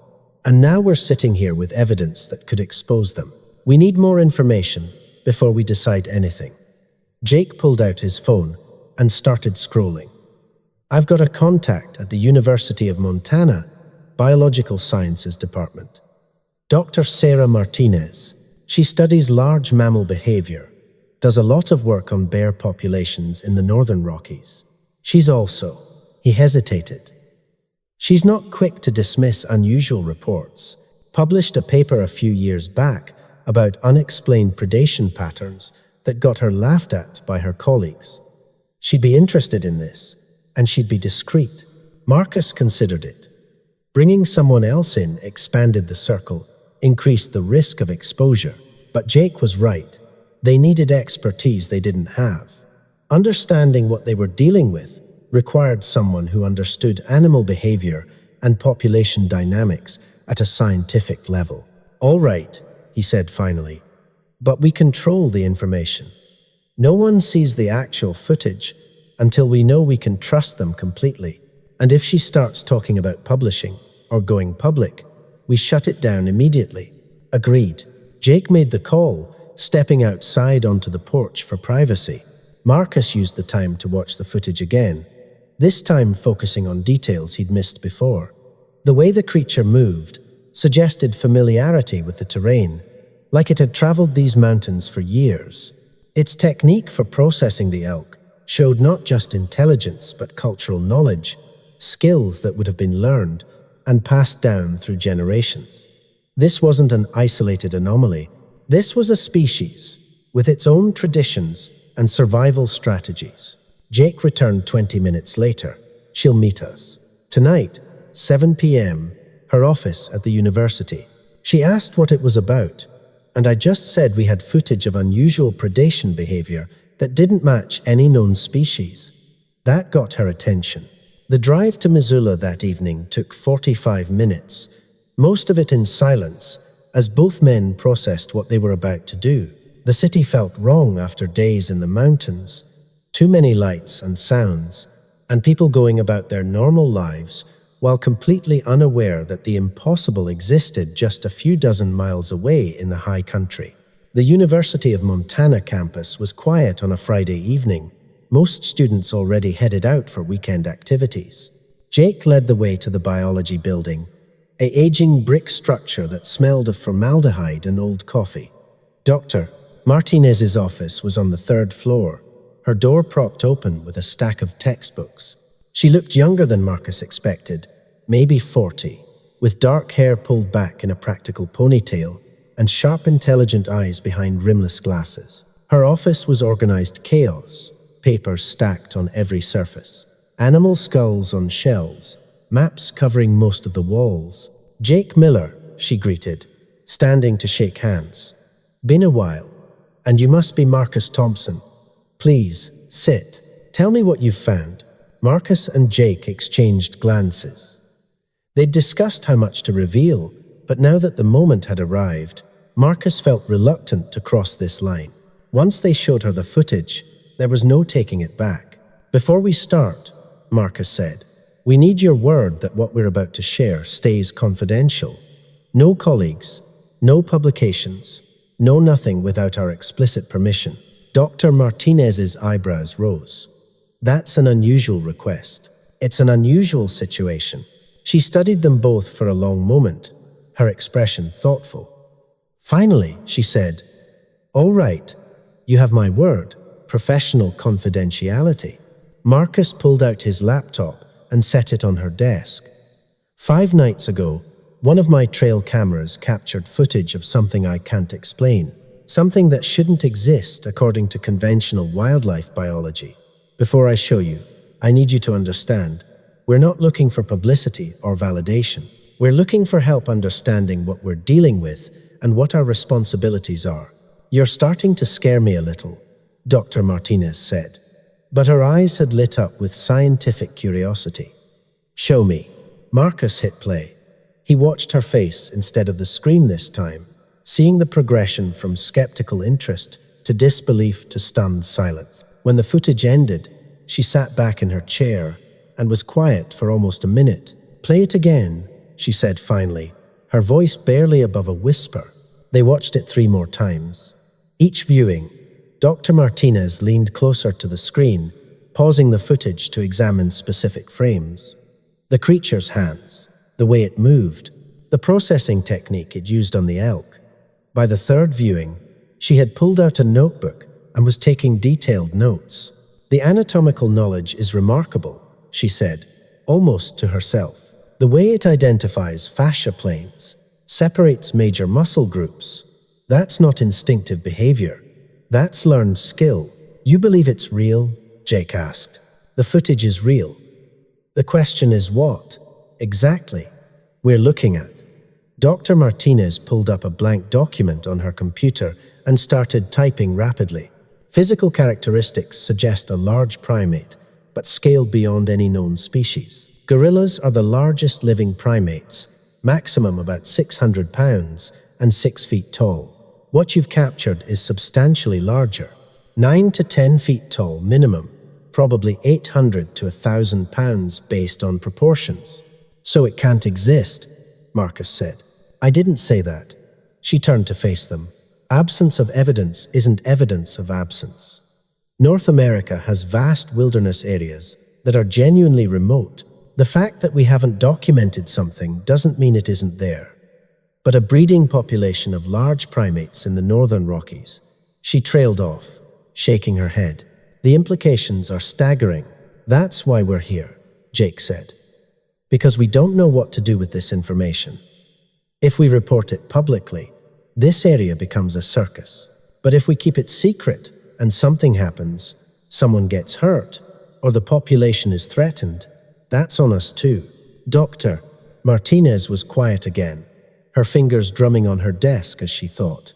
And now we're sitting here with evidence that could expose them. We need more information before we decide anything. Jake pulled out his phone and started scrolling. I've got a contact at the University of Montana, Biological Sciences Department. Dr. Sarah Martinez. She studies large mammal behavior, does a lot of work on bear populations in the Northern Rockies. She's also, he hesitated. She's not quick to dismiss unusual reports. Published a paper a few years back about unexplained predation patterns that got her laughed at by her colleagues. She'd be interested in this, and she'd be discreet. Marcus considered it. Bringing someone else in expanded the circle, increased the risk of exposure. But Jake was right. They needed expertise they didn't have. Understanding what they were dealing with required someone who understood animal behavior and population dynamics at a scientific level. All right, he said finally, but we control the information. No one sees the actual footage until we know we can trust them completely. And if she starts talking about publishing or going public, we shut it down immediately. Agreed. Jake made the call, stepping outside onto the porch for privacy. Marcus used the time to watch the footage again, this time focusing on details he'd missed before. The way the creature moved suggested familiarity with the terrain, like it had traveled these mountains for years. Its technique for processing the elk showed not just intelligence but cultural knowledge, skills that would have been learned and passed down through generations. This wasn't an isolated anomaly. This was a species with its own traditions and survival strategies. Jake returned 20 minutes later. She'll meet us. Tonight, 7 p.m., her office at the university. She asked what it was about, and I just said we had footage of unusual predation behavior that didn't match any known species. That got her attention. The drive to Missoula that evening took 45 minutes, most of it in silence, as both men processed what they were about to do. The city felt wrong after days in the mountains, too many lights and sounds, and people going about their normal lives while completely unaware that the impossible existed just a few dozen miles away in the high country. The University of Montana campus was quiet on a Friday evening, most students already headed out for weekend activities. Jake led the way to the biology building, an aging brick structure that smelled of formaldehyde and old coffee. Dr. Martinez's office was on the third floor, her door propped open with a stack of textbooks. She looked younger than Marcus expected, maybe 40, with dark hair pulled back in a practical ponytail and sharp, intelligent eyes behind rimless glasses. Her office was organized chaos, papers stacked on every surface, animal skulls on shelves, maps covering most of the walls. "Jake Miller," she greeted, standing to shake hands. "Been a while. And you must be Marcus Thompson. Please, sit. Tell me what you've found." Marcus and Jake exchanged glances. They'd discussed how much to reveal, but now that the moment had arrived, Marcus felt reluctant to cross this line. Once they showed her the footage, there was no taking it back. "Before we start," Marcus said, "we need your word that what we're about to share stays confidential. No colleagues, no publications, no nothing without our explicit permission." Dr. Martinez's eyebrows rose. "That's an unusual request. It's an unusual situation." She studied them both for a long moment, her expression thoughtful. Finally, she said, "All right, you have my word, professional confidentiality." Marcus pulled out his laptop and set it on her desk. 5 nights ago, one of my trail cameras captured footage of something I can't explain, something that shouldn't exist according to conventional wildlife biology. Before I show you, I need you to understand, we're not looking for publicity or validation. We're looking for help understanding what we're dealing with and what our responsibilities are. "You're starting to scare me a little," Dr. Martinez said, but her eyes had lit up with scientific curiosity. "Show me." Marcus hit play. He watched her face instead of the screen this time, seeing the progression from skeptical interest to disbelief to stunned silence. When the footage ended, she sat back in her chair and was quiet for almost a minute. "Play it again," she said finally, her voice barely above a whisper. They watched it 3 more times. Each viewing, Dr. Martinez leaned closer to the screen, pausing the footage to examine specific frames. The creature's hands, the way it moved, the processing technique it used on the elk. By the 3rd viewing, she had pulled out a notebook and was taking detailed notes. "The anatomical knowledge is remarkable," she said, almost to herself. "The way it identifies fascia planes, separates major muscle groups. That's not instinctive behavior. That's learned skill." "You believe it's real?" Jake asked. "The footage is real. The question is what, exactly, we're looking at." Dr. Martinez pulled up a blank document on her computer and started typing rapidly. "Physical characteristics suggest a large primate, but scaled beyond any known species. Gorillas are the largest living primates, maximum about 600 pounds and 6 feet tall. What you've captured is substantially larger, 9 to 10 feet tall minimum, probably 800 to 1,000 pounds based on proportions." "So it can't exist," Marcus said. "I didn't say that." She turned to face them. "Absence of evidence isn't evidence of absence. North America has vast wilderness areas that are genuinely remote. The fact that we haven't documented something doesn't mean it isn't there. But a breeding population of large primates in the Northern Rockies." She trailed off, shaking her head. "The implications are staggering. That's why we're here," Jake said. "Because we don't know what to do with this information. If we report it publicly, this area becomes a circus. But if we keep it secret and something happens, someone gets hurt, or the population is threatened, that's on us too." Dr. Martinez was quiet again, her fingers drumming on her desk as she thought.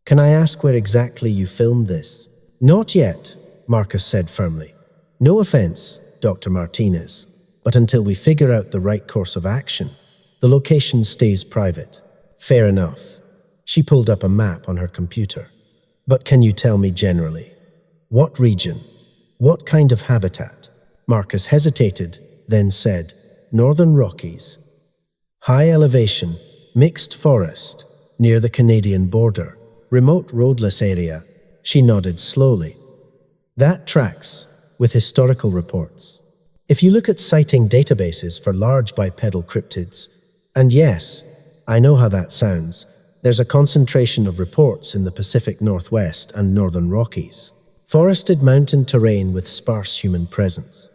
"Can I ask where exactly you filmed this?" "Not yet," Marcus said firmly. "No offense, Dr. Martinez, but until we figure out the right course of action, the location stays private." "Fair enough." She pulled up a map on her computer. "But can you tell me generally? What region? What kind of habitat?" Marcus hesitated, then said, Northern Rockies. High elevation, mixed forest, near the Canadian border. Remote roadless area. She nodded slowly. That tracks with historical reports. If you look at sighting databases for large bipedal cryptids, and yes, I know how that sounds, there's a concentration of reports in the Pacific Northwest and Northern Rockies. Forested mountain terrain with sparse human presence.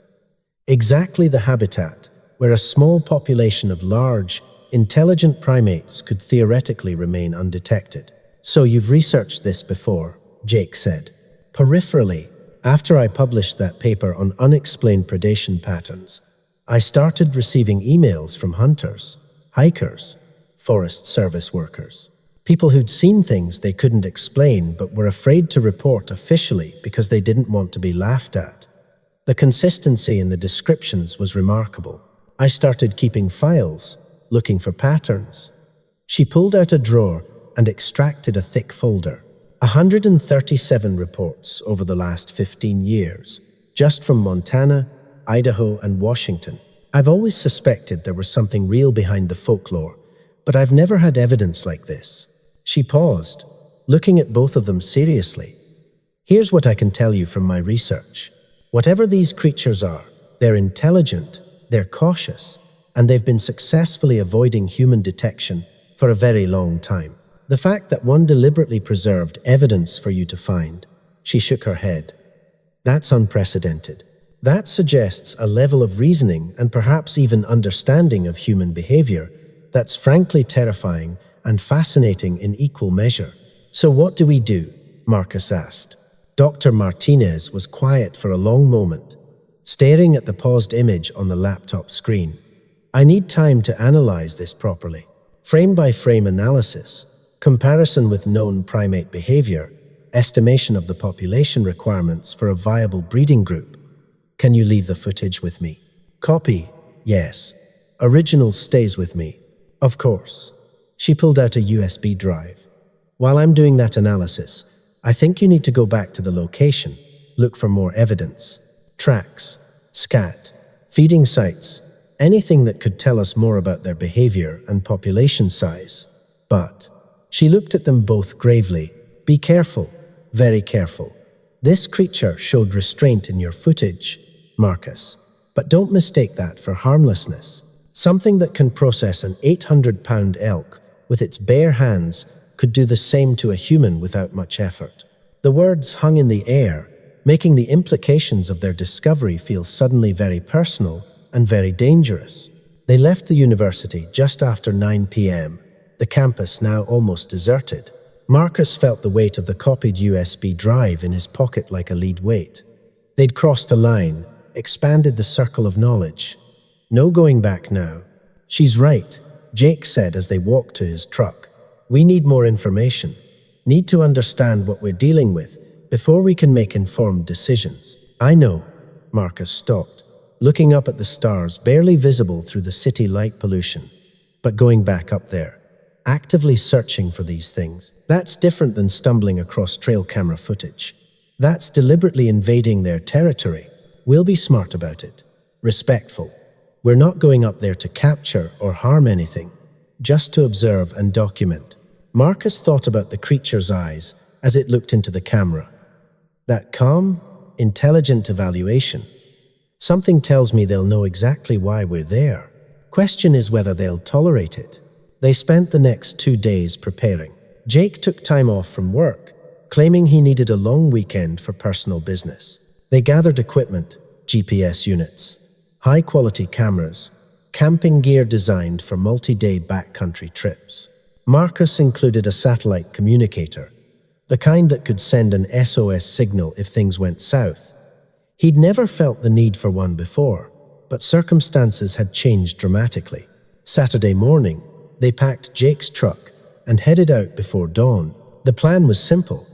Exactly the habitat where a small population of large, intelligent primates could theoretically remain undetected. So you've researched this before, Jake said. Peripherally, after I published that paper on unexplained predation patterns, I started receiving emails from hunters, hikers, Forest Service workers. People who'd seen things they couldn't explain but were afraid to report officially because they didn't want to be laughed at. The consistency in the descriptions was remarkable. I started keeping files, looking for patterns. She pulled out a drawer and extracted a thick folder. 137 reports over the last 15 years, just from Montana, Idaho, and Washington. I've always suspected there was something real behind the folklore, but I've never had evidence like this. She paused, looking at both of them seriously. Here's what I can tell you from my research. Whatever these creatures are, they're intelligent, they're cautious, and they've been successfully avoiding human detection for a very long time. The fact that one deliberately preserved evidence for you to find, she shook her head. That's unprecedented. That suggests a level of reasoning and perhaps even understanding of human behavior that's frankly terrifying and fascinating in equal measure. So what do we do? Marcus asked. Dr. Martinez was quiet for a long moment, staring at the paused image on the laptop screen. I need time to analyze this properly. Frame-by-frame analysis, comparison with known primate behavior, estimation of the population requirements for a viable breeding group. Can you leave the footage with me? Copy, yes. Original stays with me. Of course. She pulled out a USB drive. While I'm doing that analysis, I think you need to go back to the location, look for more evidence. Tracks, scat, feeding sites, anything that could tell us more about their behavior and population size. But she looked at them both gravely. Be careful, very careful. This creature showed restraint in your footage, Marcus, but don't mistake that for harmlessness. Something that can process an 800-pound elk with its bare hands could do the same to a human without much effort. The words hung in the air, making the implications of their discovery feel suddenly very personal and very dangerous. They left the university just after 9 p.m., the campus now almost deserted. Marcus felt the weight of the copied USB drive in his pocket like a lead weight. They'd crossed a line, expanded the circle of knowledge. No going back now. She's right, Jake said as they walked to his truck. We need more information. Need to understand what we're dealing with before we can make informed decisions. I know. Marcus stopped, looking up at the stars barely visible through the city light pollution. But going back up there, actively searching for these things, that's different than stumbling across trail camera footage. That's deliberately invading their territory. We'll be smart about it. Respectful. We're not going up there to capture or harm anything, just to observe and document. Marcus thought about the creature's eyes as it looked into the camera. That calm, intelligent evaluation. Something tells me they'll know exactly why we're there. Question is whether they'll tolerate it. They spent the next 2 days preparing. Jake took time off from work, claiming he needed a long weekend for personal business. They gathered equipment, GPS units, high-quality cameras, camping gear designed for multi-day backcountry trips. Marcus included a satellite communicator, the kind that could send an SOS signal if things went south. He'd never felt the need for one before, but circumstances had changed dramatically. Saturday morning, they packed Jake's truck and headed out before dawn. The plan was simple: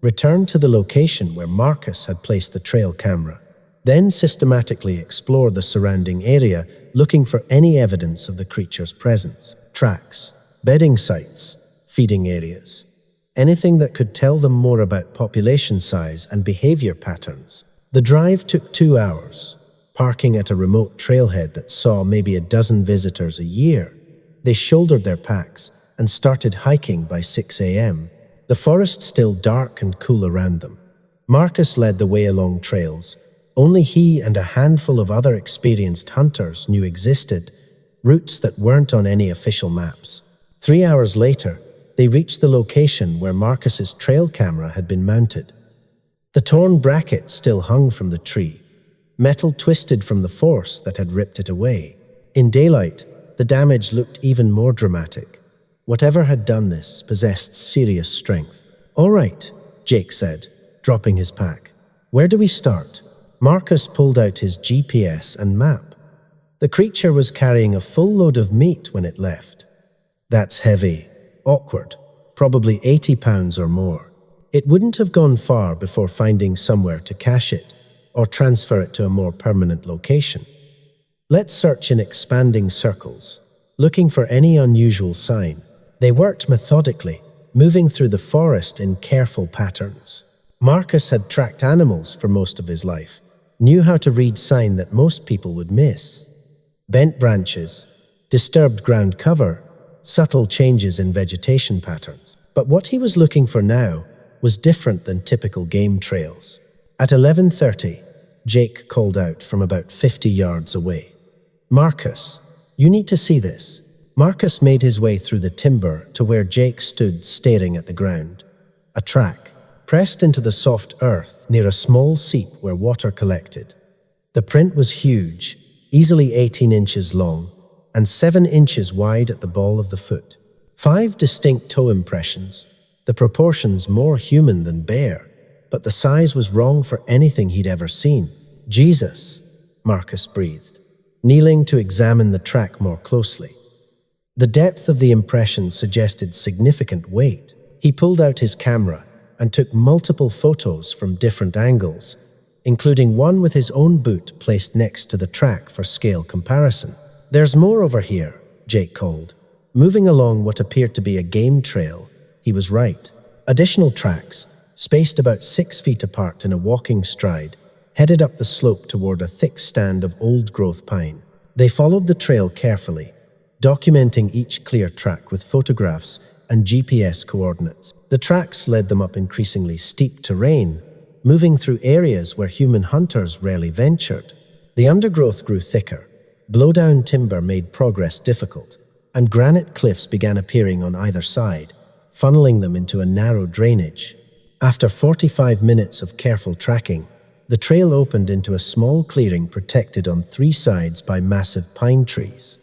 return to the location where Marcus had placed the trail camera, then systematically explore the surrounding area looking for any evidence of the creature's presence. Tracks, bedding sites, feeding areas. Anything that could tell them more about population size and behavior patterns. The drive took 2 hours. parking at a remote trailhead that saw maybe a dozen visitors a year. They shouldered their packs and started hiking by 6 a.m., the forest still dark and cool around them. Marcus led the way along trails only he and a handful of other experienced hunters knew existed, routes that weren't on any official maps. 3 hours later, they reached the location where Marcus's trail camera had been mounted. The torn bracket still hung from the tree, metal twisted from the force that had ripped it away. In daylight, the damage looked even more dramatic. Whatever had done this possessed serious strength. "All right," Jake said, dropping his pack. "Where do we start?" Marcus pulled out his GPS and map. The creature was carrying a full load of meat when it left. That's heavy, awkward, probably 80 pounds or more. It wouldn't have gone far before finding somewhere to cache it or transfer it to a more permanent location. Let's search in expanding circles, looking for any unusual sign. They worked methodically, moving through the forest in careful patterns. Marcus had tracked animals for most of his life, knew how to read sign that most people would miss. Bent branches, disturbed ground cover, subtle changes in vegetation patterns. But what he was looking for now was different than typical game trails. At 11:30, Jake called out from about 50 yards away. "Marcus, you need to see this." Marcus made his way through the timber to where Jake stood staring at the ground. A track, pressed into the soft earth near a small seep where water collected. The print was huge, easily 18 inches long, and 7 inches wide at the ball of the foot. 5 distinct toe impressions, the proportions more human than bear, but the size was wrong for anything he'd ever seen. "Jesus," Marcus breathed, kneeling to examine the track more closely. The depth of the impression suggested significant weight. He pulled out his camera and took multiple photos from different angles, including one with his own boot placed next to the track for scale comparison. "There's more over here," Jake called. Moving along what appeared to be a game trail, he was right. Additional tracks, spaced about 6 feet apart in a walking stride, headed up the slope toward a thick stand of old-growth pine. They followed the trail carefully, documenting each clear track with photographs and GPS coordinates. The tracks led them up increasingly steep terrain, moving through areas where human hunters rarely ventured. The undergrowth grew thicker, blow-down timber made progress difficult, and granite cliffs began appearing on either side, funneling them into a narrow drainage. After 45 minutes of careful tracking, the trail opened into a small clearing protected on 3 sides by massive pine trees.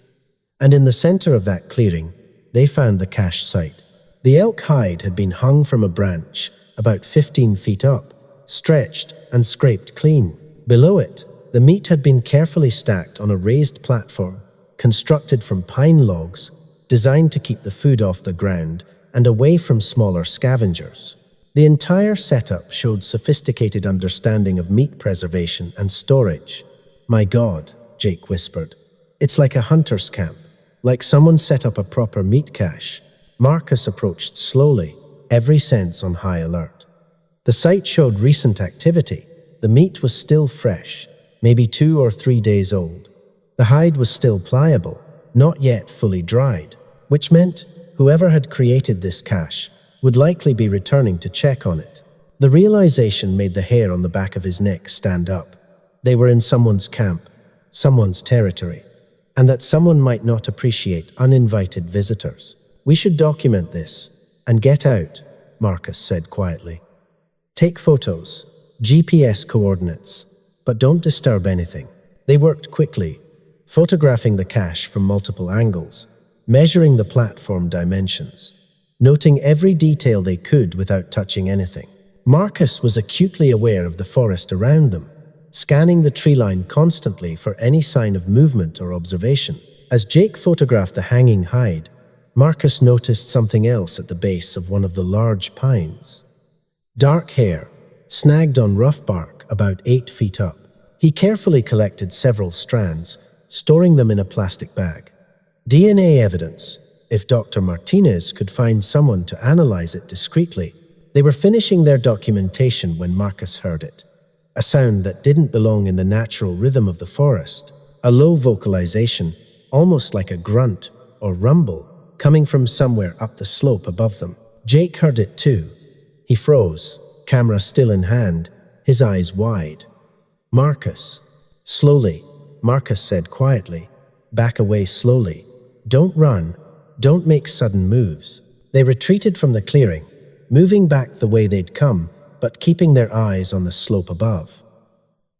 And in the center of that clearing, they found the cache site. The elk hide had been hung from a branch about 15 feet up, stretched and scraped clean. Below it, the meat had been carefully stacked on a raised platform constructed from pine logs, designed to keep the food off the ground and away from smaller scavengers. The entire setup showed sophisticated understanding of meat preservation and storage. "My God," Jake whispered. "It's like a hunter's camp, like someone set up a proper meat cache." Marcus approached slowly, every sense on high alert. The site showed recent activity. The meat was still fresh, maybe 2 or 3 days old. The hide was still pliable, not yet fully dried, which meant whoever had created this cache would likely be returning to check on it. The realization made the hair on the back of his neck stand up. They were in someone's camp, someone's territory, and that someone might not appreciate uninvited visitors. "We should document this and get out," Marcus said quietly. "Take photos, GPS coordinates, but don't disturb anything." They worked quickly, photographing the cache from multiple angles, measuring the platform dimensions, noting every detail they could without touching anything. Marcus was acutely aware of the forest around them, scanning the tree line constantly for any sign of movement or observation. As Jake photographed the hanging hide, Marcus noticed something else at the base of one of the large pines. Dark hair, snagged on rough bark about 8 feet up. He carefully collected several strands, storing them in a plastic bag. DNA evidence, if Dr. Martinez could find someone to analyze it discreetly. They were finishing their documentation when Marcus heard it. a sound that didn't belong in the natural rhythm of the forest, a low vocalization, almost like a grunt or rumble, coming from somewhere up the slope above them. Jake heard it too. He froze, camera still in hand, his eyes wide. "Marcus." "Slowly," Marcus said quietly. "Back away slowly. Don't run. Don't make sudden moves." They retreated from the clearing, moving back the way they'd come, but keeping their eyes on the slope above.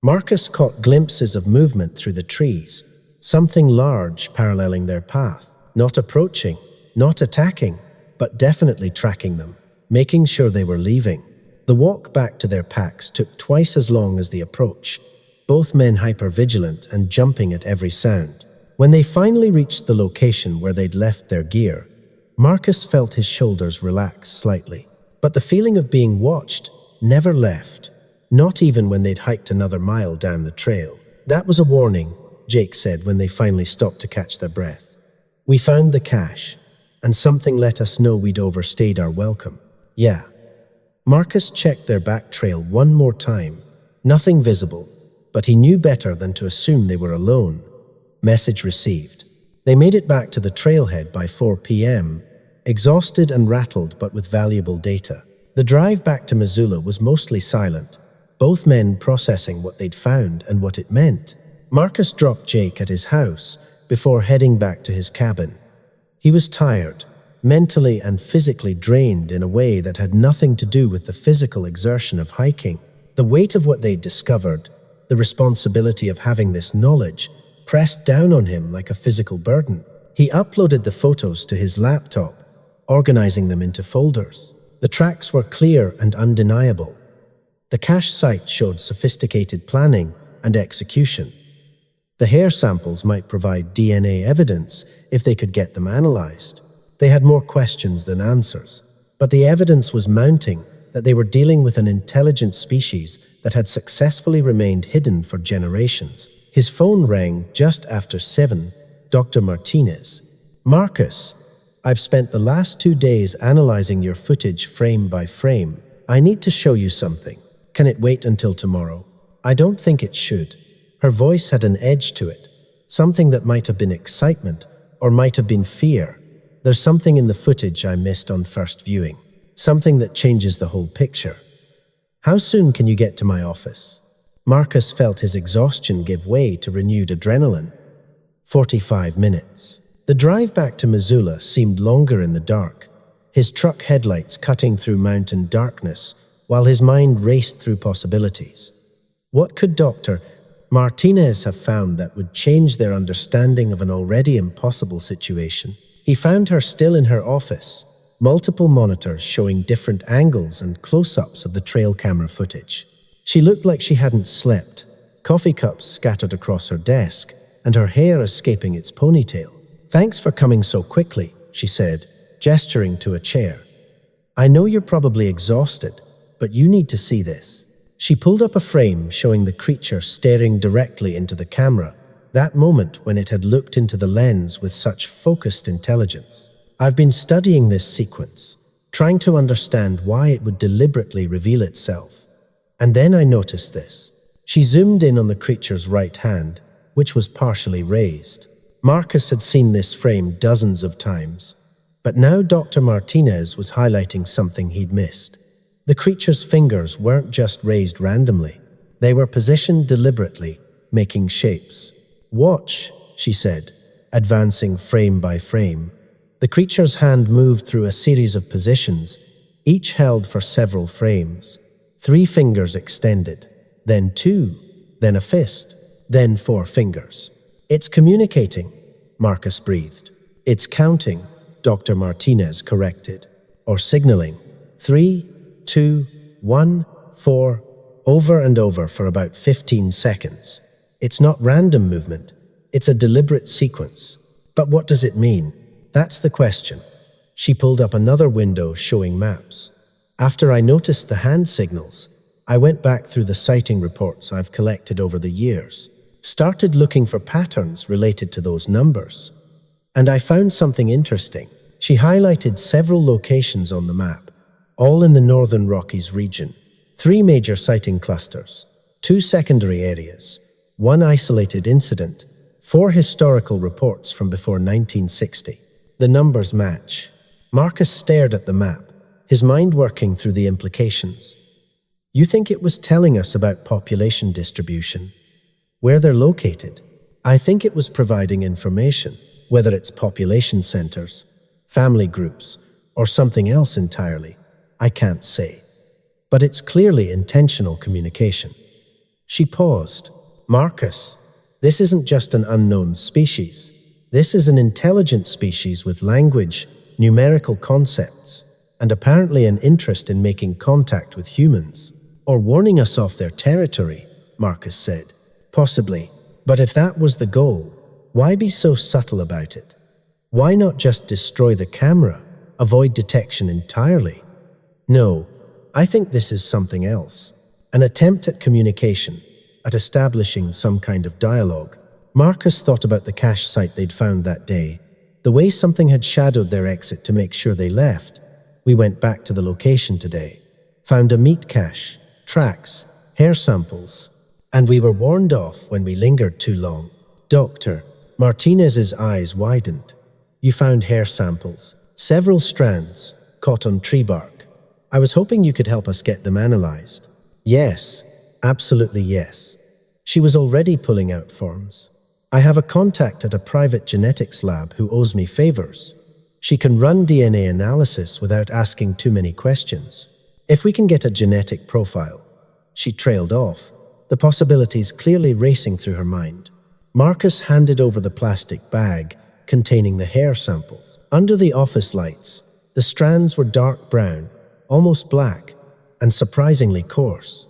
Marcus caught glimpses of movement through the trees, something large paralleling their path, not approaching, not attacking, but definitely tracking them, making sure they were leaving. The walk back to their packs took twice as long as the approach, both men hypervigilant and jumping at every sound. When they finally reached the location where they'd left their gear, Marcus felt his shoulders relax slightly. But the feeling of being watched never left, not even when they'd hiked another mile down the trail. "That was a warning," Jake said when they finally stopped to catch their breath. "We found the cache, and something let us know we'd overstayed our welcome." "Yeah." Marcus checked their back trail one more time. Nothing visible, but he knew better than to assume they were alone. Message received. They made it back to the trailhead by 4 p.m., exhausted and rattled but with valuable data. The drive back to Missoula was mostly silent, both men processing what they'd found and what it meant. Marcus dropped Jake at his house before heading back to his cabin. He was tired, mentally and physically drained in a way that had nothing to do with the physical exertion of hiking. The weight of what they'd discovered, the responsibility of having this knowledge, pressed down on him like a physical burden. He uploaded the photos to his laptop, organizing them into folders. The tracks were clear and undeniable. The cache site showed sophisticated planning and execution. The hair samples might provide DNA evidence if they could get them analyzed. They had more questions than answers, but the evidence was mounting that they were dealing with an intelligent species that had successfully remained hidden for generations. His phone rang just after 7. Dr. Martinez. "Marcus, I've spent the last 2 days analyzing your footage frame by frame. I need to show you something. Can it wait until tomorrow?" "I don't think it should." Her voice had an edge to it, something that might have been excitement or might have been fear. "There's something in the footage I missed on first viewing, something that changes the whole picture. How soon can you get to my office?" Marcus felt his exhaustion give way to renewed adrenaline. 45 minutes. The drive back to Missoula seemed longer in the dark, his truck headlights cutting through mountain darkness while his mind raced through possibilities. What could Dr. Martinez have found that would change their understanding of an already impossible situation? He found her still in her office, multiple monitors showing different angles and close-ups of the trail camera footage. She looked like she hadn't slept, coffee cups scattered across her desk, and her hair escaping its ponytail. "Thanks for coming so quickly," she said, gesturing to a chair. "I know you're probably exhausted, but you need to see this." She pulled up a frame showing the creature staring directly into the camera, that moment when it had looked into the lens with such focused intelligence. "I've been studying this sequence, trying to understand why it would deliberately reveal itself. And then I noticed this." She zoomed in on the creature's right hand, which was partially raised. Marcus had seen this frame dozens of times, but now Dr. Martinez was highlighting something he'd missed. The creature's fingers weren't just raised randomly. They were positioned deliberately, making shapes. "Watch," she said, advancing frame by frame. The creature's hand moved through a series of positions, each held for several frames. 3 fingers extended, then 2, then a fist, then 4 fingers. "It's communicating," Marcus breathed. "It's counting," Dr. Martinez corrected. "Or signaling. 3, 2, 1, 4, over and over for about 15 seconds. It's not random movement, it's a deliberate sequence. But what does it mean? That's the question." She pulled up another window showing maps. "After I noticed the hand signals, I went back through the sighting reports I've collected over the years, started looking for patterns related to those numbers. And I found something interesting." She highlighted several locations on the map, all in the Northern Rockies region. 3 major sighting clusters, 2 secondary areas, 1 isolated incident, 4 historical reports from before 1960. The numbers match. Marcus stared at the map, his mind working through the implications. You think it was telling us about population distribution, where they're located? I think it was providing information, whether it's population centers, family groups, or something else entirely. I can't say. But it's clearly intentional communication. She paused. Marcus, this isn't just an unknown species. This is an intelligent species with language, numerical concepts, and apparently an interest in making contact with humans, or warning us off their territory, Marcus said. Possibly. But if that was the goal, why be so subtle about it? Why not just destroy the camera, avoid detection entirely? No, I think this is something else. An attempt at communication, at establishing some kind of dialogue. Marcus thought about the cache site they'd found that day, the way something had shadowed their exit to make sure they left. We went back to the location today, found a meat cache, tracks, hair samples, and we were warned off when we lingered too long. Doctor, Martinez's eyes widened. You found hair samples, several strands, caught on tree bark. I was hoping you could help us get them analyzed. Yes, absolutely yes. She was already pulling out forms. I have a contact at a private genetics lab who owes me favors. She can run DNA analysis without asking too many questions. If we can get a genetic profile. She trailed off, the possibilities clearly racing through her mind. Marcus handed over the plastic bag containing the hair samples. Under the office lights, the strands were dark brown, almost black, and surprisingly coarse.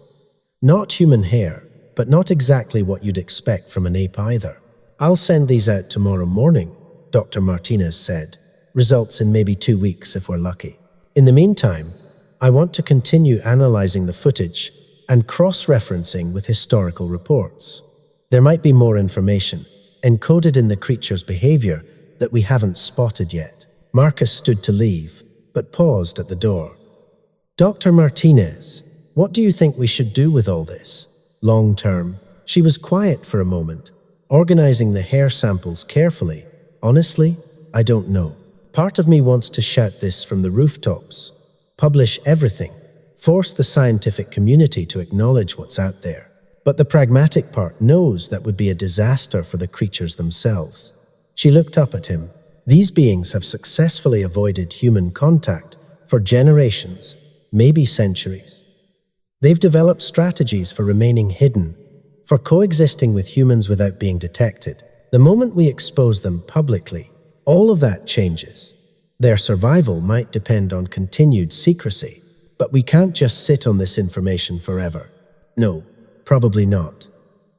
Not human hair, but not exactly what you'd expect from an ape either. I'll send these out tomorrow morning, Dr. Martinez said. Results in maybe 2 weeks if we're lucky. In the meantime, I want to continue analyzing the footage and cross-referencing with historical reports. There might be more information encoded in the creature's behavior that we haven't spotted yet. Marcus stood to leave, but paused at the door. Dr. Martinez, what do you think we should do with all this? Long term. She was quiet for a moment, organizing the hair samples carefully. Honestly, I don't know. Part of me wants to shout this from the rooftops. Publish everything. Force the scientific community to acknowledge what's out there. But the pragmatic part knows that would be a disaster for the creatures themselves. She looked up at him. These beings have successfully avoided human contact for generations, maybe centuries. They've developed strategies for remaining hidden, for coexisting with humans without being detected. The moment we expose them publicly, all of that changes. Their survival might depend on continued secrecy, but we can't just sit on this information forever. No, probably not.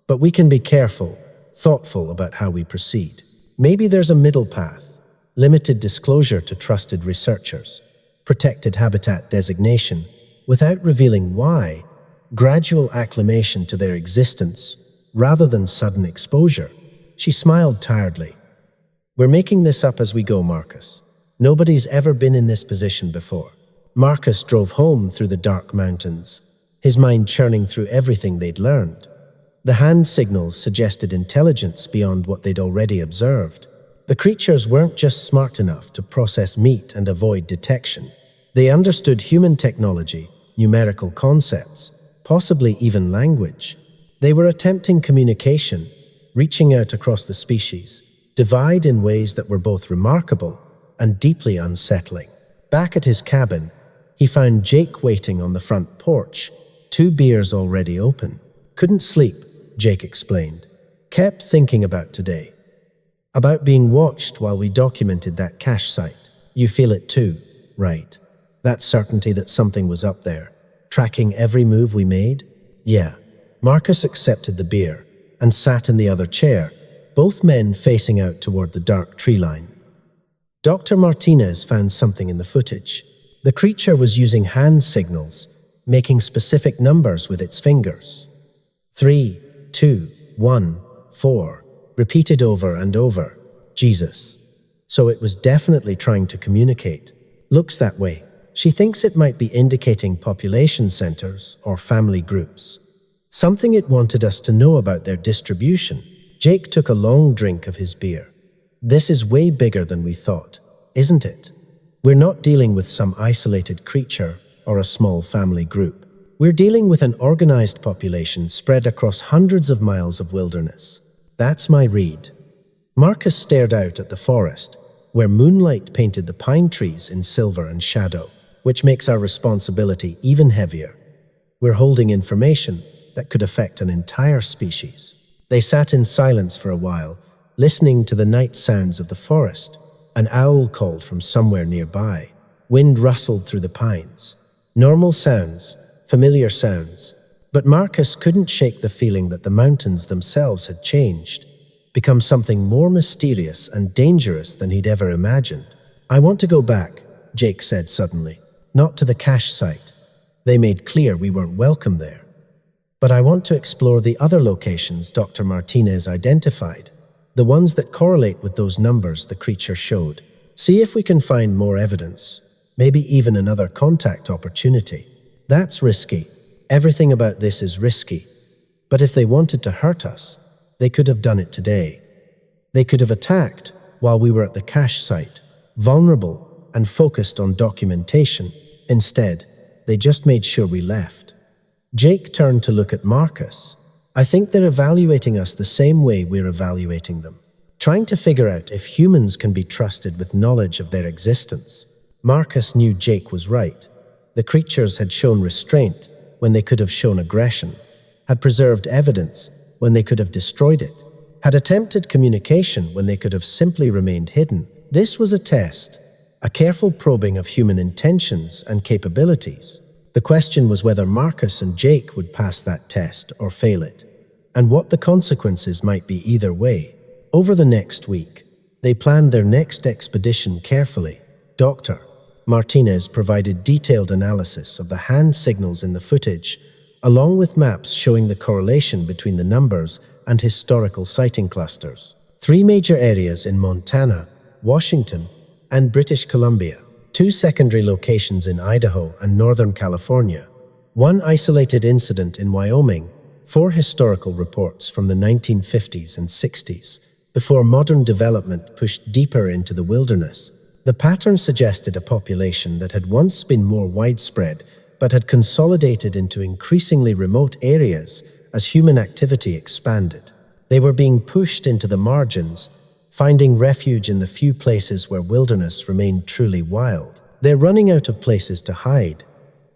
But we can be careful, thoughtful about how we proceed. Maybe there's a middle path, limited disclosure to trusted researchers, protected habitat designation, without revealing why, gradual acclimation to their existence, rather than sudden exposure. She smiled tiredly. We're making this up as we go, Marcus. Nobody's ever been in this position before. Marcus drove home through the dark mountains, his mind churning through everything they'd learned. The hand signals suggested intelligence beyond what they'd already observed. The creatures weren't just smart enough to process meat and avoid detection. They understood human technology, numerical concepts, possibly even language. They were attempting communication, reaching out across the species, divide in ways that were both remarkable and deeply unsettling. Back at his cabin, he found Jake waiting on the front porch, 2 beers already open. Couldn't sleep, Jake explained. Kept thinking about today. About being watched while we documented that cache site. You feel it too, right? That certainty that something was up there, tracking every move we made? Yeah. Marcus accepted the beer and sat in the other chair, both men facing out toward the dark tree line. Dr. Martinez found something in the footage. The creature was using hand signals, making specific numbers with its fingers. 3, 2, 1, 4, repeated over and over. Jesus. So it was definitely trying to communicate. Looks that way. She thinks it might be indicating population centers or family groups. Something it wanted us to know about their distribution. Jake took a long drink of his beer. This is way bigger than we thought, isn't it? We're not dealing with some isolated creature or a small family group. We're dealing with an organized population spread across hundreds of miles of wilderness. That's my read. Marcus stared out at the forest, where moonlight painted the pine trees in silver and shadow, which makes our responsibility even heavier. We're holding information that could affect an entire species. They sat in silence for a while, listening to the night sounds of the forest. An owl called from somewhere nearby. Wind rustled through the pines. Normal sounds, familiar sounds. But Marcus couldn't shake the feeling that the mountains themselves had changed, become something more mysterious and dangerous than he'd ever imagined. I want to go back, Jake said suddenly. Not to the cache site. They made clear we weren't welcome there. But I want to explore the other locations Dr. Martinez identified, the ones that correlate with those numbers the creature showed. See if we can find more evidence, maybe even another contact opportunity. That's risky. Everything about this is risky. But if they wanted to hurt us, they could have done it today. They could have attacked while we were at the cache site, vulnerable and focused on documentation. Instead, they just made sure we left. Jake turned to look at Marcus. I think they're evaluating us the same way we're evaluating them, trying to figure out if humans can be trusted with knowledge of their existence. Marcus knew Jake was right. The creatures had shown restraint when they could have shown aggression, had preserved evidence when they could have destroyed it, had attempted communication when they could have simply remained hidden. This was a test, a careful probing of human intentions and capabilities. The question was whether Marcus and Jake would pass that test or fail it, and what the consequences might be either way. Over the next week, they planned their next expedition carefully. Dr. Martinez provided detailed analysis of the hand signals in the footage, along with maps showing the correlation between the numbers and historical sighting clusters. 3 major areas in Montana, Washington, and British Columbia. 2 secondary locations in Idaho and Northern California, 1 isolated incident in Wyoming, 4 historical reports from the 1950s and 60s, before modern development pushed deeper into the wilderness. The pattern suggested a population that had once been more widespread, but had consolidated into increasingly remote areas as human activity expanded. They were being pushed into the margins, finding refuge in the few places where wilderness remained truly wild. They're running out of places to hide,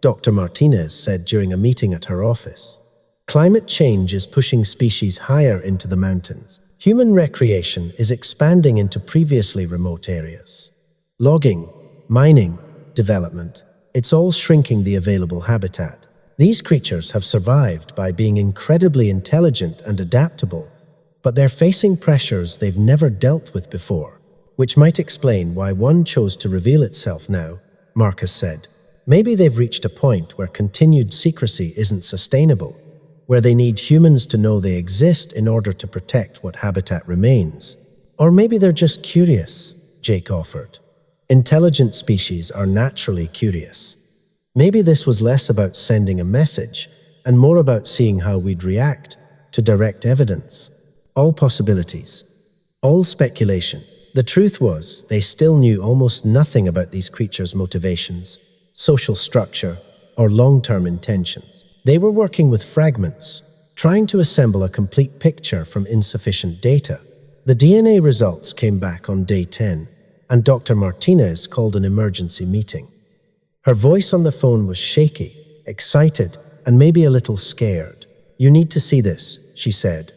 Dr. Martinez said during a meeting at her office. Climate change is pushing species higher into the mountains. Human recreation is expanding into previously remote areas. Logging, mining, development, it's all shrinking the available habitat. These creatures have survived by being incredibly intelligent and adaptable, but they're facing pressures they've never dealt with before, which might explain why one chose to reveal itself now, Marcus said. Maybe they've reached a point where continued secrecy isn't sustainable, where they need humans to know they exist in order to protect what habitat remains. Or maybe they're just curious, Jake offered. Intelligent species are naturally curious. Maybe this was less about sending a message and more about seeing how we'd react to direct evidence. All possibilities, all speculation. The truth was, they still knew almost nothing about these creatures' motivations, social structure, or long-term intentions. They were working with fragments, trying to assemble a complete picture from insufficient data. The DNA results came back on day 10, and Dr. Martinez called an emergency meeting. Her voice on the phone was shaky, excited, and maybe a little scared. "You need to see this," she said.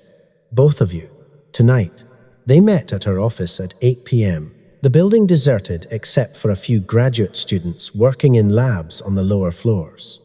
"Both of you. Tonight." They met at her office at 8 p.m. The building deserted except for a few graduate students working in labs on the lower floors.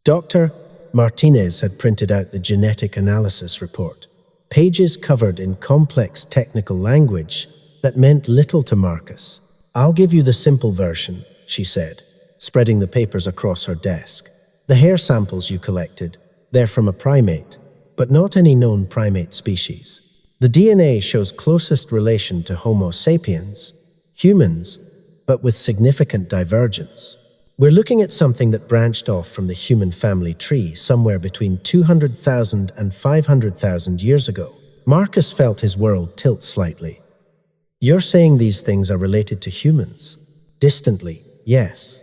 Dr. Martinez had printed out the genetic analysis report, pages covered in complex technical language that meant little to Marcus. "I'll give you the simple version," she said, spreading the papers across her desk. "The hair samples you collected, they're from a primate, but not any known primate species. The DNA shows closest relation to Homo sapiens, humans, but with significant divergence. We're looking at something that branched off from the human family tree somewhere between 200,000 and 500,000 years ago. Marcus felt his world tilt slightly. You're saying these things are related to humans? Distantly, yes.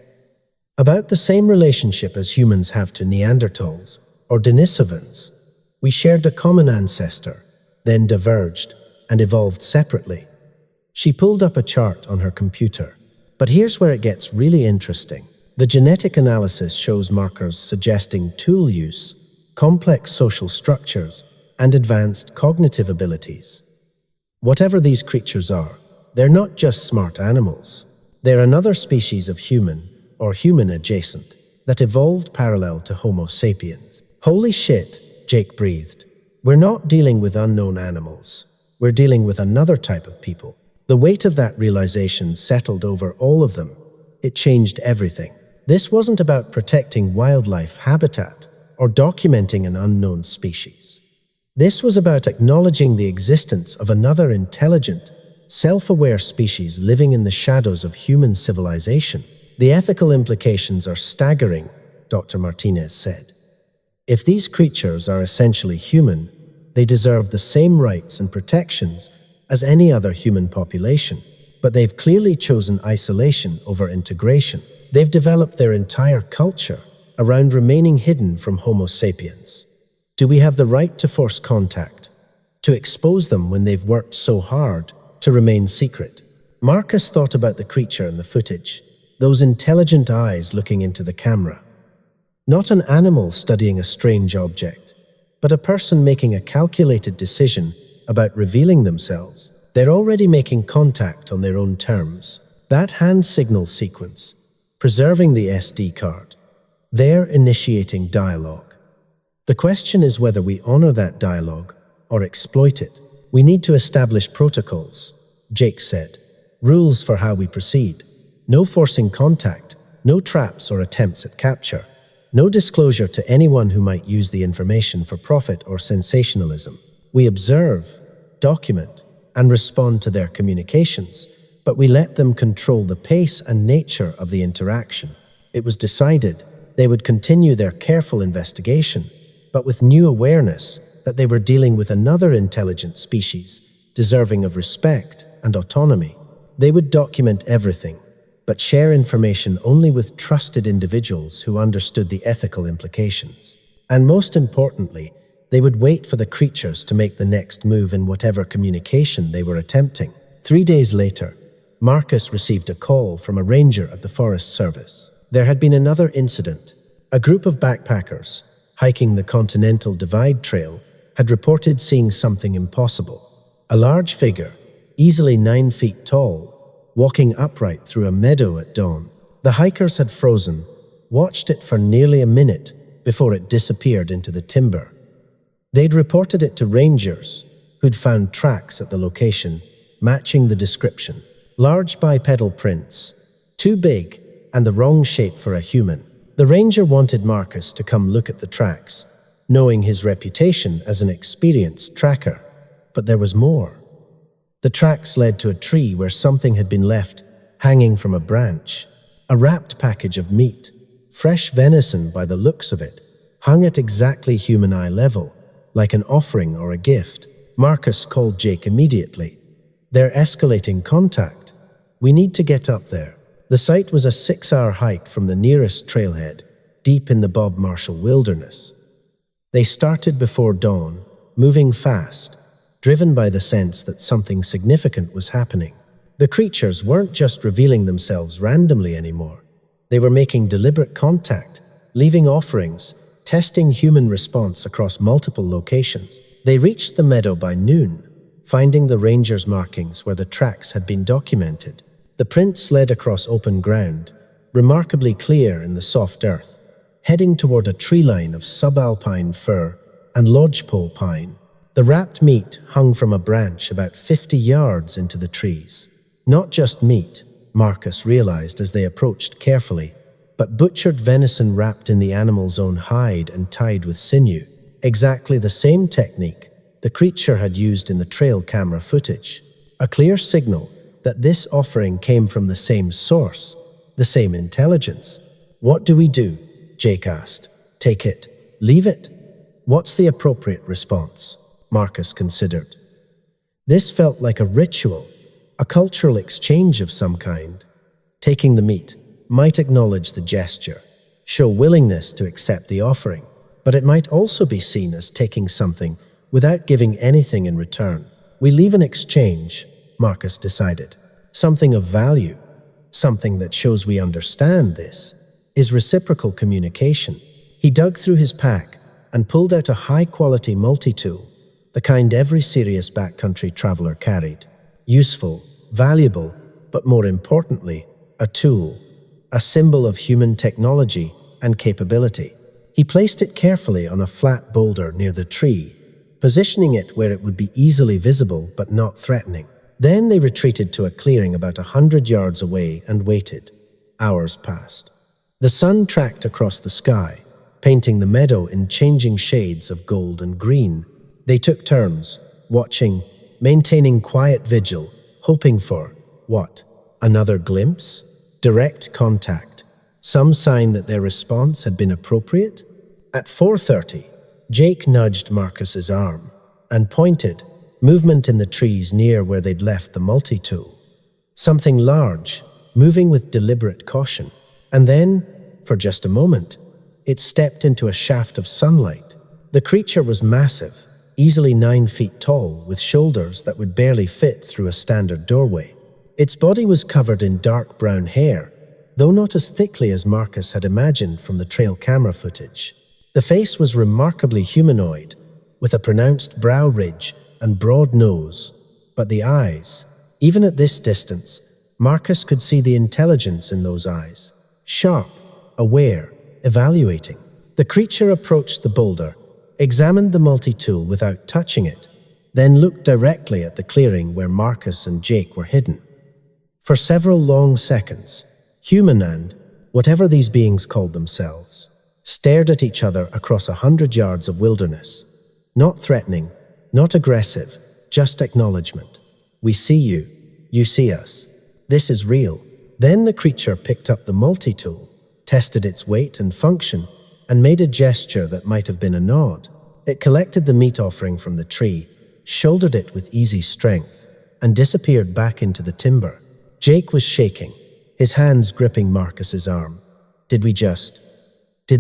About the same relationship as humans have to Neanderthals or Denisovans. We shared a common ancestor, then diverged and evolved separately. She pulled up a chart on her computer. But here's where it gets really interesting. The genetic analysis shows markers suggesting tool use, complex social structures, and advanced cognitive abilities. Whatever these creatures are, they're not just smart animals. They're another species of human, or human adjacent, that evolved parallel to Homo sapiens. Holy shit, Jake breathed. We're not dealing with unknown animals. We're dealing with another type of people. The weight of that realization settled over all of them. It changed everything. This wasn't about protecting wildlife habitat or documenting an unknown species. This was about acknowledging the existence of another intelligent, self-aware species living in the shadows of human civilization. The ethical implications are staggering, Dr. Martinez said. If these creatures are essentially human, they deserve the same rights and protections as any other human population. But they've clearly chosen isolation over integration. They've developed their entire culture around remaining hidden from Homo sapiens. Do we have the right to force contact, to expose them when they've worked so hard to remain secret? Marcus thought about the creature in the footage, those intelligent eyes looking into the camera. Not an animal studying a strange object, but a person making a calculated decision about revealing themselves. They're already making contact on their own terms. That hand signal sequence, preserving the SD card. They're initiating dialogue. The question is whether we honor that dialogue or exploit it. We need to establish protocols, Jake said. Rules for how we proceed. No forcing contact, no traps or attempts at capture. No disclosure to anyone who might use the information for profit or sensationalism. We observe, document, and respond to their communications, but we let them control the pace and nature of the interaction. It was decided they would continue their careful investigation, but with new awareness that they were dealing with another intelligent species, deserving of respect and autonomy. They would document everything, but share information only with trusted individuals who understood the ethical implications. And most importantly, they would wait for the creatures to make the next move in whatever communication they were attempting. 3 days later, Marcus received a call from a ranger at the Forest Service. There had been another incident. A group of backpackers, hiking the Continental Divide Trail, had reported seeing something impossible. A large figure, easily 9 feet tall, walking upright through a meadow at dawn. The hikers had frozen, watched it for nearly a minute before it disappeared into the timber. They'd reported it to rangers, who'd found tracks at the location, matching the description. Large bipedal prints, too big and the wrong shape for a human. The ranger wanted Marcus to come look at the tracks, knowing his reputation as an experienced tracker. But there was more. The tracks led to a tree where something had been left hanging from a branch. A wrapped package of meat, fresh venison by the looks of it, hung at exactly human eye level, like an offering or a gift. Marcus called Jake immediately. They're escalating contact. We need to get up there. The site was a 6-hour hike from the nearest trailhead, deep in the Bob Marshall wilderness. They started before dawn, moving fast, driven by the sense that something significant was happening. The creatures weren't just revealing themselves randomly anymore. They were making deliberate contact, leaving offerings, testing human response across multiple locations. They reached the meadow by noon, finding the rangers' markings where the tracks had been documented. The prints led across open ground, remarkably clear in the soft earth, heading toward a tree line of subalpine fir and lodgepole pine. The wrapped meat hung from a branch about 50 yards into the trees. Not just meat, Marcus realized as they approached carefully, but butchered venison wrapped in the animal's own hide and tied with sinew. Exactly the same technique the creature had used in the trail camera footage. A clear signal that this offering came from the same source, the same intelligence. "What do we do?" Jake asked. "Take it? Leave it? What's the appropriate response?" Marcus considered. This felt like a ritual, a cultural exchange of some kind. Taking the meat might acknowledge the gesture, show willingness to accept the offering, but it might also be seen as taking something without giving anything in return. We leave an exchange, Marcus decided. Something of value, something that shows we understand this, is reciprocal communication. He dug through his pack and pulled out a high-quality multi-tool, the kind every serious backcountry traveler carried. Useful, valuable, but more importantly, a tool, a symbol of human technology and capability. He placed it carefully on a flat boulder near the tree, positioning it where it would be easily visible but not threatening. Then they retreated to a clearing about 100 yards away and waited. Hours passed. The sun tracked across the sky, painting the meadow in changing shades of gold and green. They took turns, watching, maintaining quiet vigil, hoping for, what? Another glimpse? Direct contact? Some sign that their response had been appropriate? At 4:30, Jake nudged Marcus's arm and pointed, movement in the trees near where they'd left the multi-tool. Something large, moving with deliberate caution. And then, for just a moment, it stepped into a shaft of sunlight. The creature was massive, easily 9 feet tall, with shoulders that would barely fit through a standard doorway. Its body was covered in dark brown hair, though not as thickly as Marcus had imagined from the trail camera footage. The face was remarkably humanoid, with a pronounced brow ridge and broad nose. But the eyes, even at this distance, Marcus could see the intelligence in those eyes. Sharp, aware, evaluating. The creature approached the boulder, examined the multi-tool without touching it, then looked directly at the clearing where Marcus and Jake were hidden. For several long seconds, human and, whatever these beings called themselves, stared at each other across 100 yards of wilderness. Not threatening, not aggressive, just acknowledgement. We see you. You see us. This is real. Then the creature picked up the multi-tool, tested its weight and function, and made a gesture that might have been a nod. It collected the meat offering from the tree, shouldered it with easy strength, and disappeared back into the timber. Jake was shaking, his hands gripping Marcus's arm. Did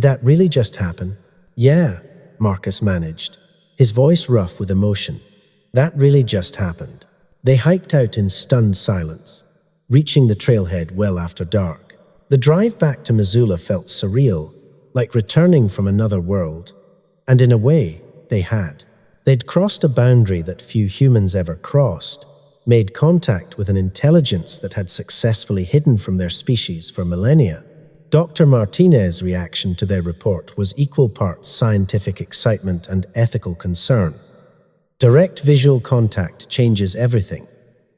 that really just happen? Yeah, Marcus managed, his voice rough with emotion. That really just happened. They hiked out in stunned silence, reaching the trailhead well after dark. The drive back to Missoula felt surreal, like returning from another world. And in a way, they had. They'd crossed a boundary that few humans ever crossed, made contact with an intelligence that had successfully hidden from their species for millennia. Dr. Martinez's reaction to their report was equal parts scientific excitement and ethical concern. Direct visual contact changes everything.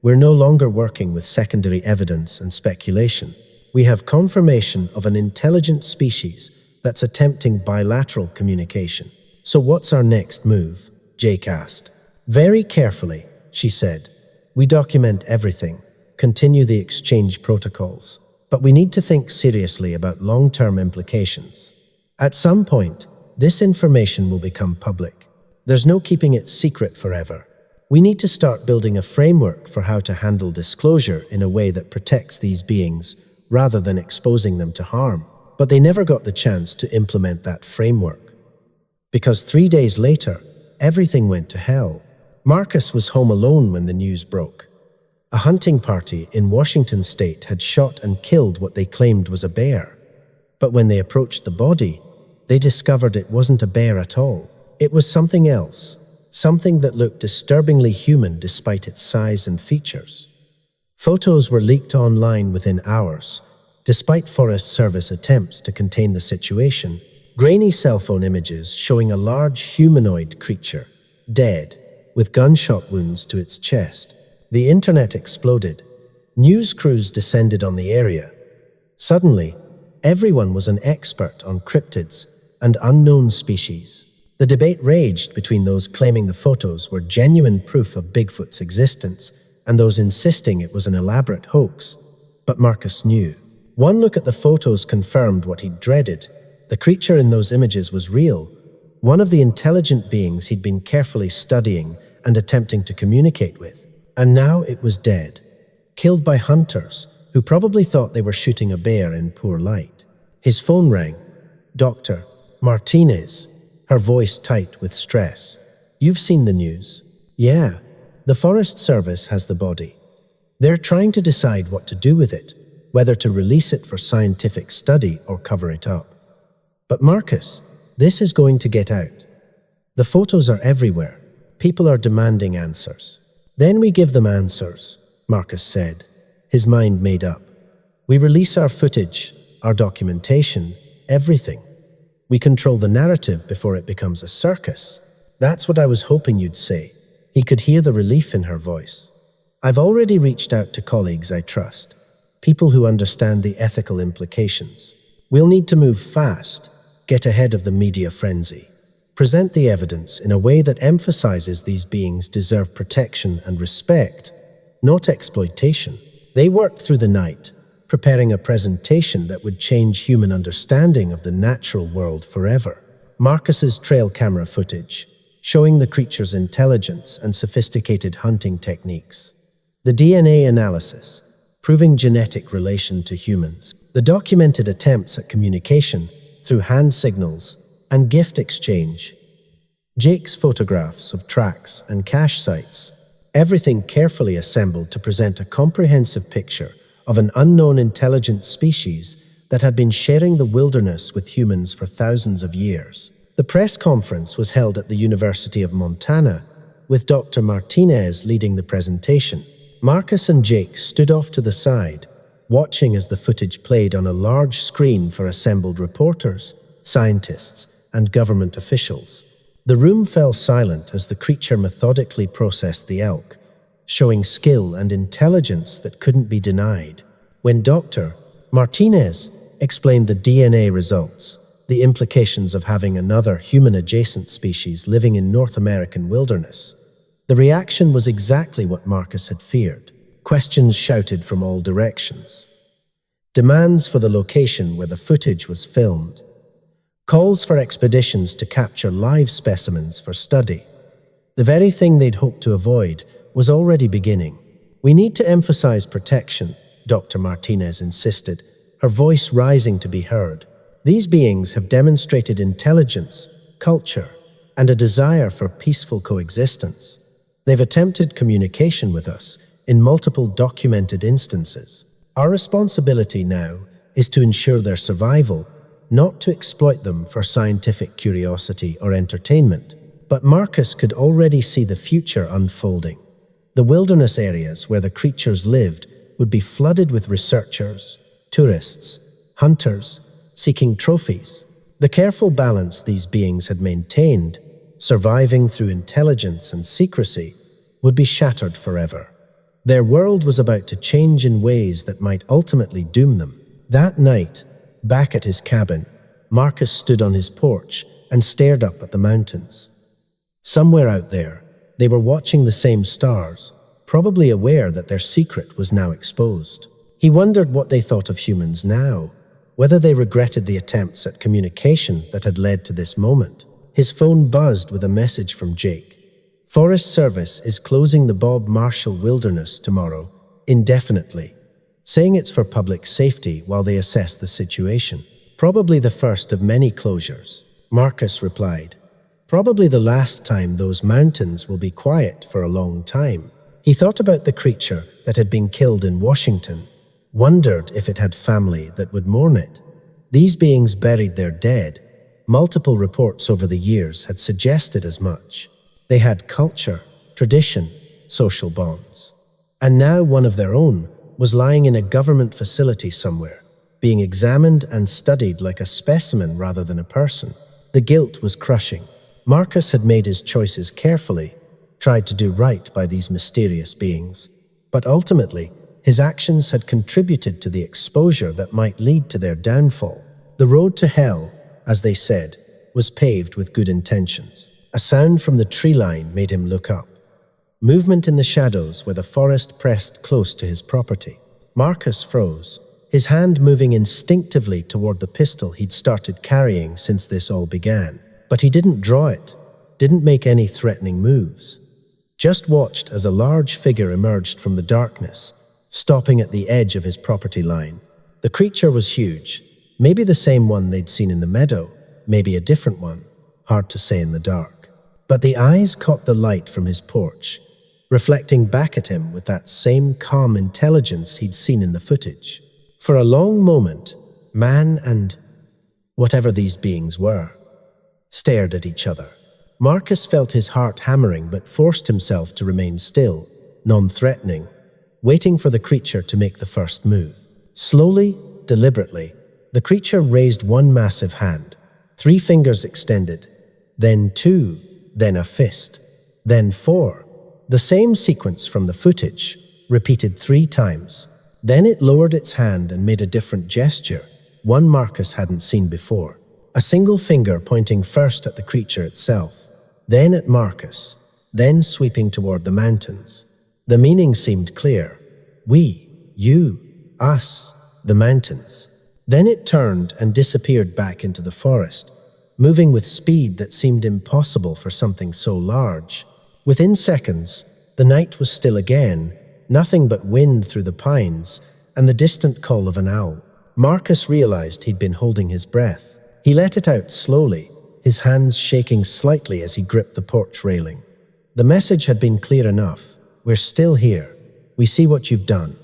We're no longer working with secondary evidence and speculation. We have confirmation of an intelligent species that's attempting bilateral communication. So what's our next move? Jake asked. Very carefully, she said. We document everything, continue the exchange protocols. But we need to think seriously about long-term implications. At some point, this information will become public. There's no keeping it secret forever. We need to start building a framework for how to handle disclosure in a way that protects these beings rather than exposing them to harm. But they never got the chance to implement that framework. Because 3 days later, everything went to hell. Marcus was home alone when the news broke. A hunting party in Washington state had shot and killed what they claimed was a bear. But when they approached the body, they discovered it wasn't a bear at all. It was something else, something that looked disturbingly human despite its size and features. Photos were leaked online within hours, despite Forest Service attempts to contain the situation. Grainy cell phone images showing a large humanoid creature, dead, with gunshot wounds to its chest. The internet exploded. News crews descended on the area. Suddenly, everyone was an expert on cryptids and unknown species. The debate raged between those claiming the photos were genuine proof of Bigfoot's existence and those insisting it was an elaborate hoax. But Marcus knew. One look at the photos confirmed what he'd dreaded. The creature in those images was real, one of the intelligent beings he'd been carefully studying and attempting to communicate with. And now it was dead, killed by hunters who probably thought they were shooting a bear in poor light. His phone rang. Dr. Martinez, her voice tight with stress. You've seen the news. Yeah, the Forest Service has the body. They're trying to decide what to do with it, whether to release it for scientific study or cover it up. But Marcus, this is going to get out. The photos are everywhere. People are demanding answers. Then we give them answers, Marcus said, his mind made up. We release our footage, our documentation, everything. We control the narrative before it becomes a circus. That's what I was hoping you'd say. He could hear the relief in her voice. I've already reached out to colleagues I trust, people who understand the ethical implications. We'll need to move fast, get ahead of the media frenzy. Present the evidence in a way that emphasizes these beings deserve protection and respect, not exploitation. They worked through the night, preparing a presentation that would change human understanding of the natural world forever. Marcus's trail camera footage, showing the creature's intelligence and sophisticated hunting techniques. The DNA analysis, proving genetic relation to humans. The documented attempts at communication through hand signals and gift exchange. Jake's photographs of tracks and cache sites. Everything carefully assembled to present a comprehensive picture of an unknown intelligent species that had been sharing the wilderness with humans for thousands of years. The press conference was held at the University of Montana, with Dr. Martinez leading the presentation. Marcus and Jake stood off to the side, watching as the footage played on a large screen for assembled reporters, scientists, and government officials. The room fell silent as the creature methodically processed the elk, showing skill and intelligence that couldn't be denied. When Dr. Martinez explained the DNA results, the implications of having another human-adjacent species living in North American wilderness, the reaction was exactly what Marcus had feared. Questions shouted from all directions. Demands for the location where the footage was filmed. Calls for expeditions to capture live specimens for study. The very thing they'd hoped to avoid was already beginning. We need to emphasize protection, Dr. Martinez insisted, her voice rising to be heard. These beings have demonstrated intelligence, culture, and a desire for peaceful coexistence. They've attempted communication with us in multiple documented instances. Our responsibility now is to ensure their survival, not to exploit them for scientific curiosity or entertainment. But Marcus could already see the future unfolding. The wilderness areas where the creatures lived would be flooded with researchers, tourists, hunters, seeking trophies. The careful balance these beings had maintained, surviving through intelligence and secrecy, would be shattered forever. Their world was about to change in ways that might ultimately doom them. That night, back at his cabin, Marcus stood on his porch and stared up at the mountains. Somewhere out there, they were watching the same stars, probably aware that their secret was now exposed. He wondered what they thought of humans now, whether they regretted the attempts at communication that had led to this moment. His phone buzzed with a message from Jake. Forest Service is closing the Bob Marshall Wilderness tomorrow, indefinitely, saying it's for public safety while they assess the situation. Probably the first of many closures, Marcus replied. Probably the last time those mountains will be quiet for a long time. He thought about the creature that had been killed in Washington, wondered if it had family that would mourn it. These beings buried their dead. Multiple reports over the years had suggested as much. They had culture, tradition, social bonds. And now one of their own was lying in a government facility somewhere, being examined and studied like a specimen rather than a person. The guilt was crushing. Marcus had made his choices carefully, tried to do right by these mysterious beings. But ultimately, his actions had contributed to the exposure that might lead to their downfall. The road to hell, as they said, was paved with good intentions. A sound from the tree line made him look up. Movement in the shadows where the forest pressed close to his property. Marcus froze, his hand moving instinctively toward the pistol he'd started carrying since this all began. But he didn't draw it, didn't make any threatening moves. Just watched as a large figure emerged from the darkness, stopping at the edge of his property line. The creature was huge, maybe the same one they'd seen in the meadow, maybe a different one, hard to say in the dark. But the eyes caught the light from his porch, reflecting back at him with that same calm intelligence he'd seen in the footage. For a long moment, man and whatever these beings were stared at each other. Marcus felt his heart hammering but forced himself to remain still, non-threatening, waiting for the creature to make the first move. Slowly, deliberately, the creature raised one massive hand, 3 fingers extended, then 2, then a fist, then 4. The same sequence from the footage, repeated 3 times. Then it lowered its hand and made a different gesture, one Marcus hadn't seen before. A single finger pointing first at the creature itself, then at Marcus, then sweeping toward the mountains. The meaning seemed clear. We, you, us, the mountains. Then it turned and disappeared back into the forest, moving with speed that seemed impossible for something so large. Within seconds, the night was still again, nothing but wind through the pines and the distant call of an owl. Marcus realized he'd been holding his breath. He let it out slowly, his hands shaking slightly as he gripped the porch railing. The message had been clear enough. We're still here. We see what you've done.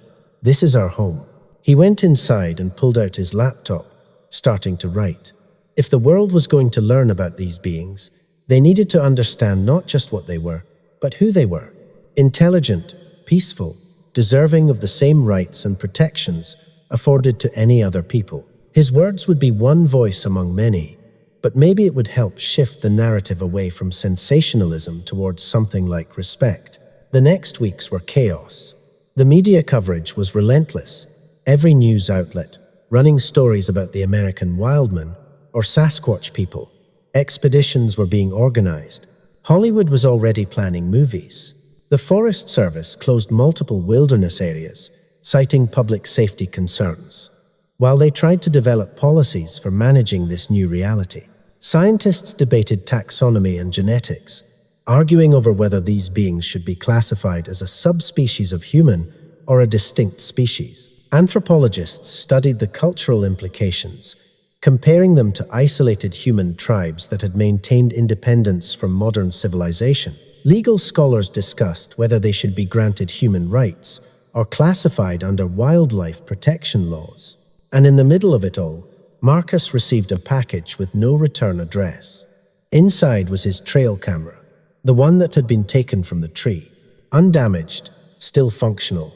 This is our home. He went inside and pulled out his laptop, starting to write. If the world was going to learn about these beings, they needed to understand not just what they were, but who they were. Intelligent, peaceful, deserving of the same rights and protections afforded to any other people. His words would be one voice among many, but maybe it would help shift the narrative away from sensationalism towards something like respect. The next weeks were chaos. The media coverage was relentless. Every news outlet running stories about the American wildman or Sasquatch people. Expeditions were being organized. Hollywood was already planning movies. The Forest Service closed multiple wilderness areas, citing public safety concerns, while they tried to develop policies for managing this new reality. Scientists debated taxonomy and genetics, arguing over whether these beings should be classified as a subspecies of human or a distinct species. Anthropologists studied the cultural implications, comparing them to isolated human tribes that had maintained independence from modern civilization. Legal scholars discussed whether they should be granted human rights or classified under wildlife protection laws. And in the middle of it all, Marcus received a package with no return address. Inside was his trail camera, the one that had been taken from the tree, undamaged, still functional,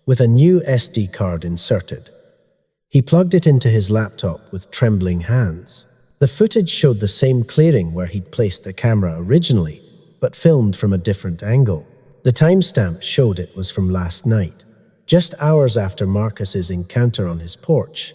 with a new SD card inserted. He plugged it into his laptop with trembling hands. The footage showed the same clearing where he'd placed the camera originally, but filmed from a different angle. The timestamp showed it was from last night, just hours after Marcus's encounter on his porch.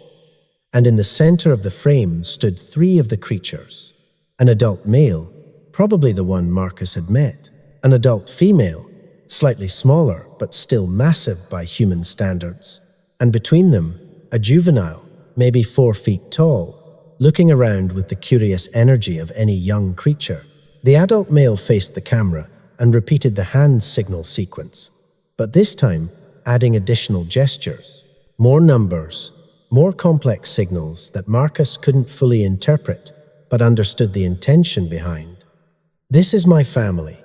And in the center of the frame stood 3 of the creatures. An adult male, probably the one Marcus had met. An adult female, slightly smaller but still massive by human standards. And between them, a juvenile, maybe 4 feet tall, looking around with the curious energy of any young creature. The adult male faced the camera and repeated the hand signal sequence, but this time adding additional gestures, more numbers, more complex signals that Marcus couldn't fully interpret but understood the intention behind. This is my family.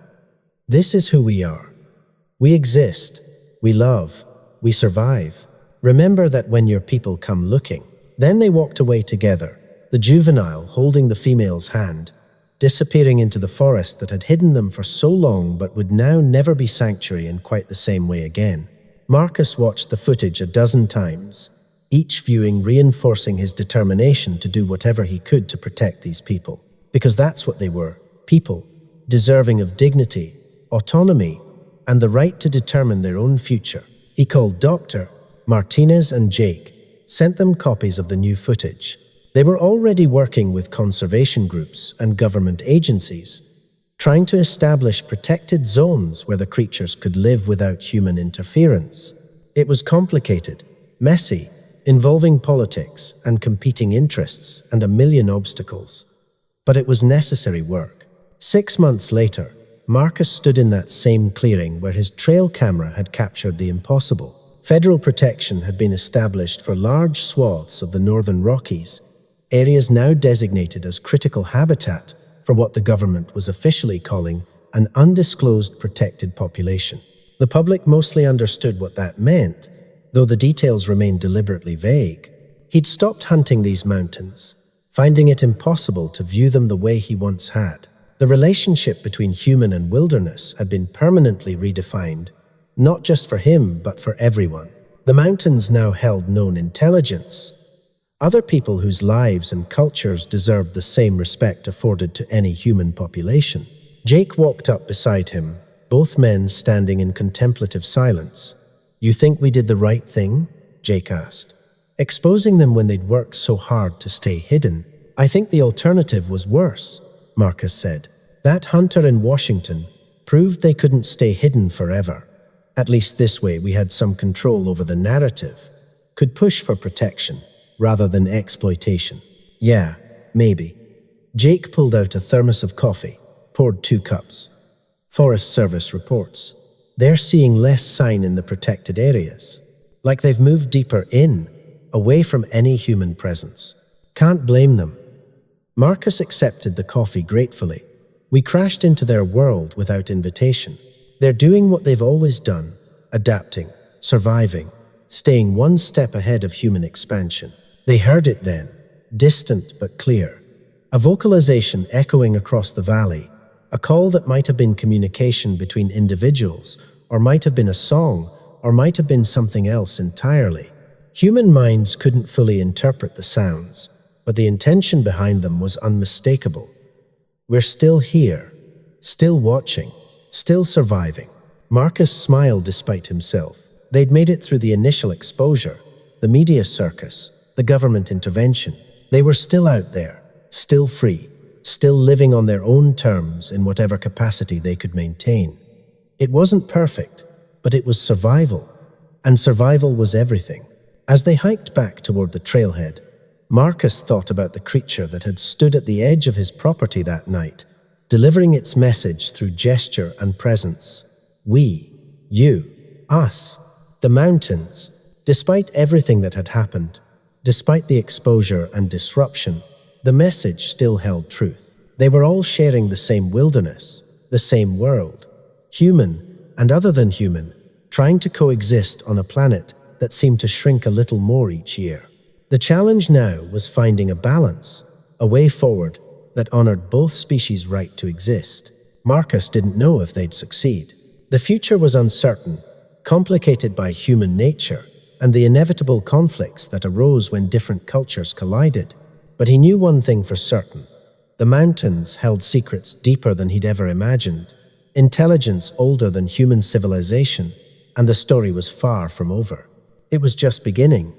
This is who we are. We exist. We love. We survive. Remember that when your people come looking. Then they walked away together, the juvenile holding the female's hand, disappearing into the forest that had hidden them for so long but would now never be sanctuary in quite the same way again. Marcus watched the footage a dozen times, each viewing reinforcing his determination to do whatever he could to protect these people. Because that's what they were, people, deserving of dignity, autonomy, and the right to determine their own future. He called Dr. Martinez and Jake, sent them copies of the new footage. They were already working with conservation groups and government agencies, trying to establish protected zones where the creatures could live without human interference. It was complicated, messy, involving politics and competing interests and a million obstacles. But it was necessary work. 6 months later, Marcus stood in that same clearing where his trail camera had captured the impossible. Federal protection had been established for large swaths of the Northern Rockies, areas now designated as critical habitat for what the government was officially calling an undisclosed protected population. The public mostly understood what that meant, though the details remained deliberately vague. He'd stopped hunting these mountains, finding it impossible to view them the way he once had. The relationship between human and wilderness had been permanently redefined, not just for him, but for everyone. The mountains now held known intelligence, other people whose lives and cultures deserved the same respect afforded to any human population. Jake walked up beside him, both men standing in contemplative silence. "You think we did the right thing?" Jake asked. "Exposing them when they'd worked so hard to stay hidden. I think the alternative was worse," Marcus said. "That hunter in Washington proved they couldn't stay hidden forever. At least this way we had some control over the narrative, could push for protection rather than exploitation." "Yeah, maybe." Jake pulled out a thermos of coffee, poured 2 cups. "Forest Service reports they're seeing less sign in the protected areas, like they've moved deeper in, away from any human presence. Can't blame them." Marcus accepted the coffee gratefully. "We crashed into their world without invitation. They're doing what they've always done, adapting, surviving, staying one step ahead of human expansion." They heard it then, distant but clear. A vocalization echoing across the valley, a call that might have been communication between individuals, or might have been a song, or might have been something else entirely. Human minds couldn't fully interpret the sounds, but the intention behind them was unmistakable. "We're still here, still watching, still surviving." Marcus smiled despite himself. They'd made it through the initial exposure, the media circus, the government intervention. They were still out there, still free, still living on their own terms in whatever capacity they could maintain. It wasn't perfect, but it was survival, and survival was everything. As they hiked back toward the trailhead, Marcus thought about the creature that had stood at the edge of his property that night, delivering its message through gesture and presence. We, you, us, the mountains. Despite everything that had happened, despite the exposure and disruption, the message still held truth. They were all sharing the same wilderness, the same world, human and other than human, trying to coexist on a planet that seemed to shrink a little more each year. The challenge now was finding a balance, a way forward that honored both species' right to exist. Marcus didn't know if they'd succeed. The future was uncertain, complicated by human nature and the inevitable conflicts that arose when different cultures collided. But he knew one thing for certain. The mountains held secrets deeper than he'd ever imagined, intelligence older than human civilization, and the story was far from over. It was just beginning.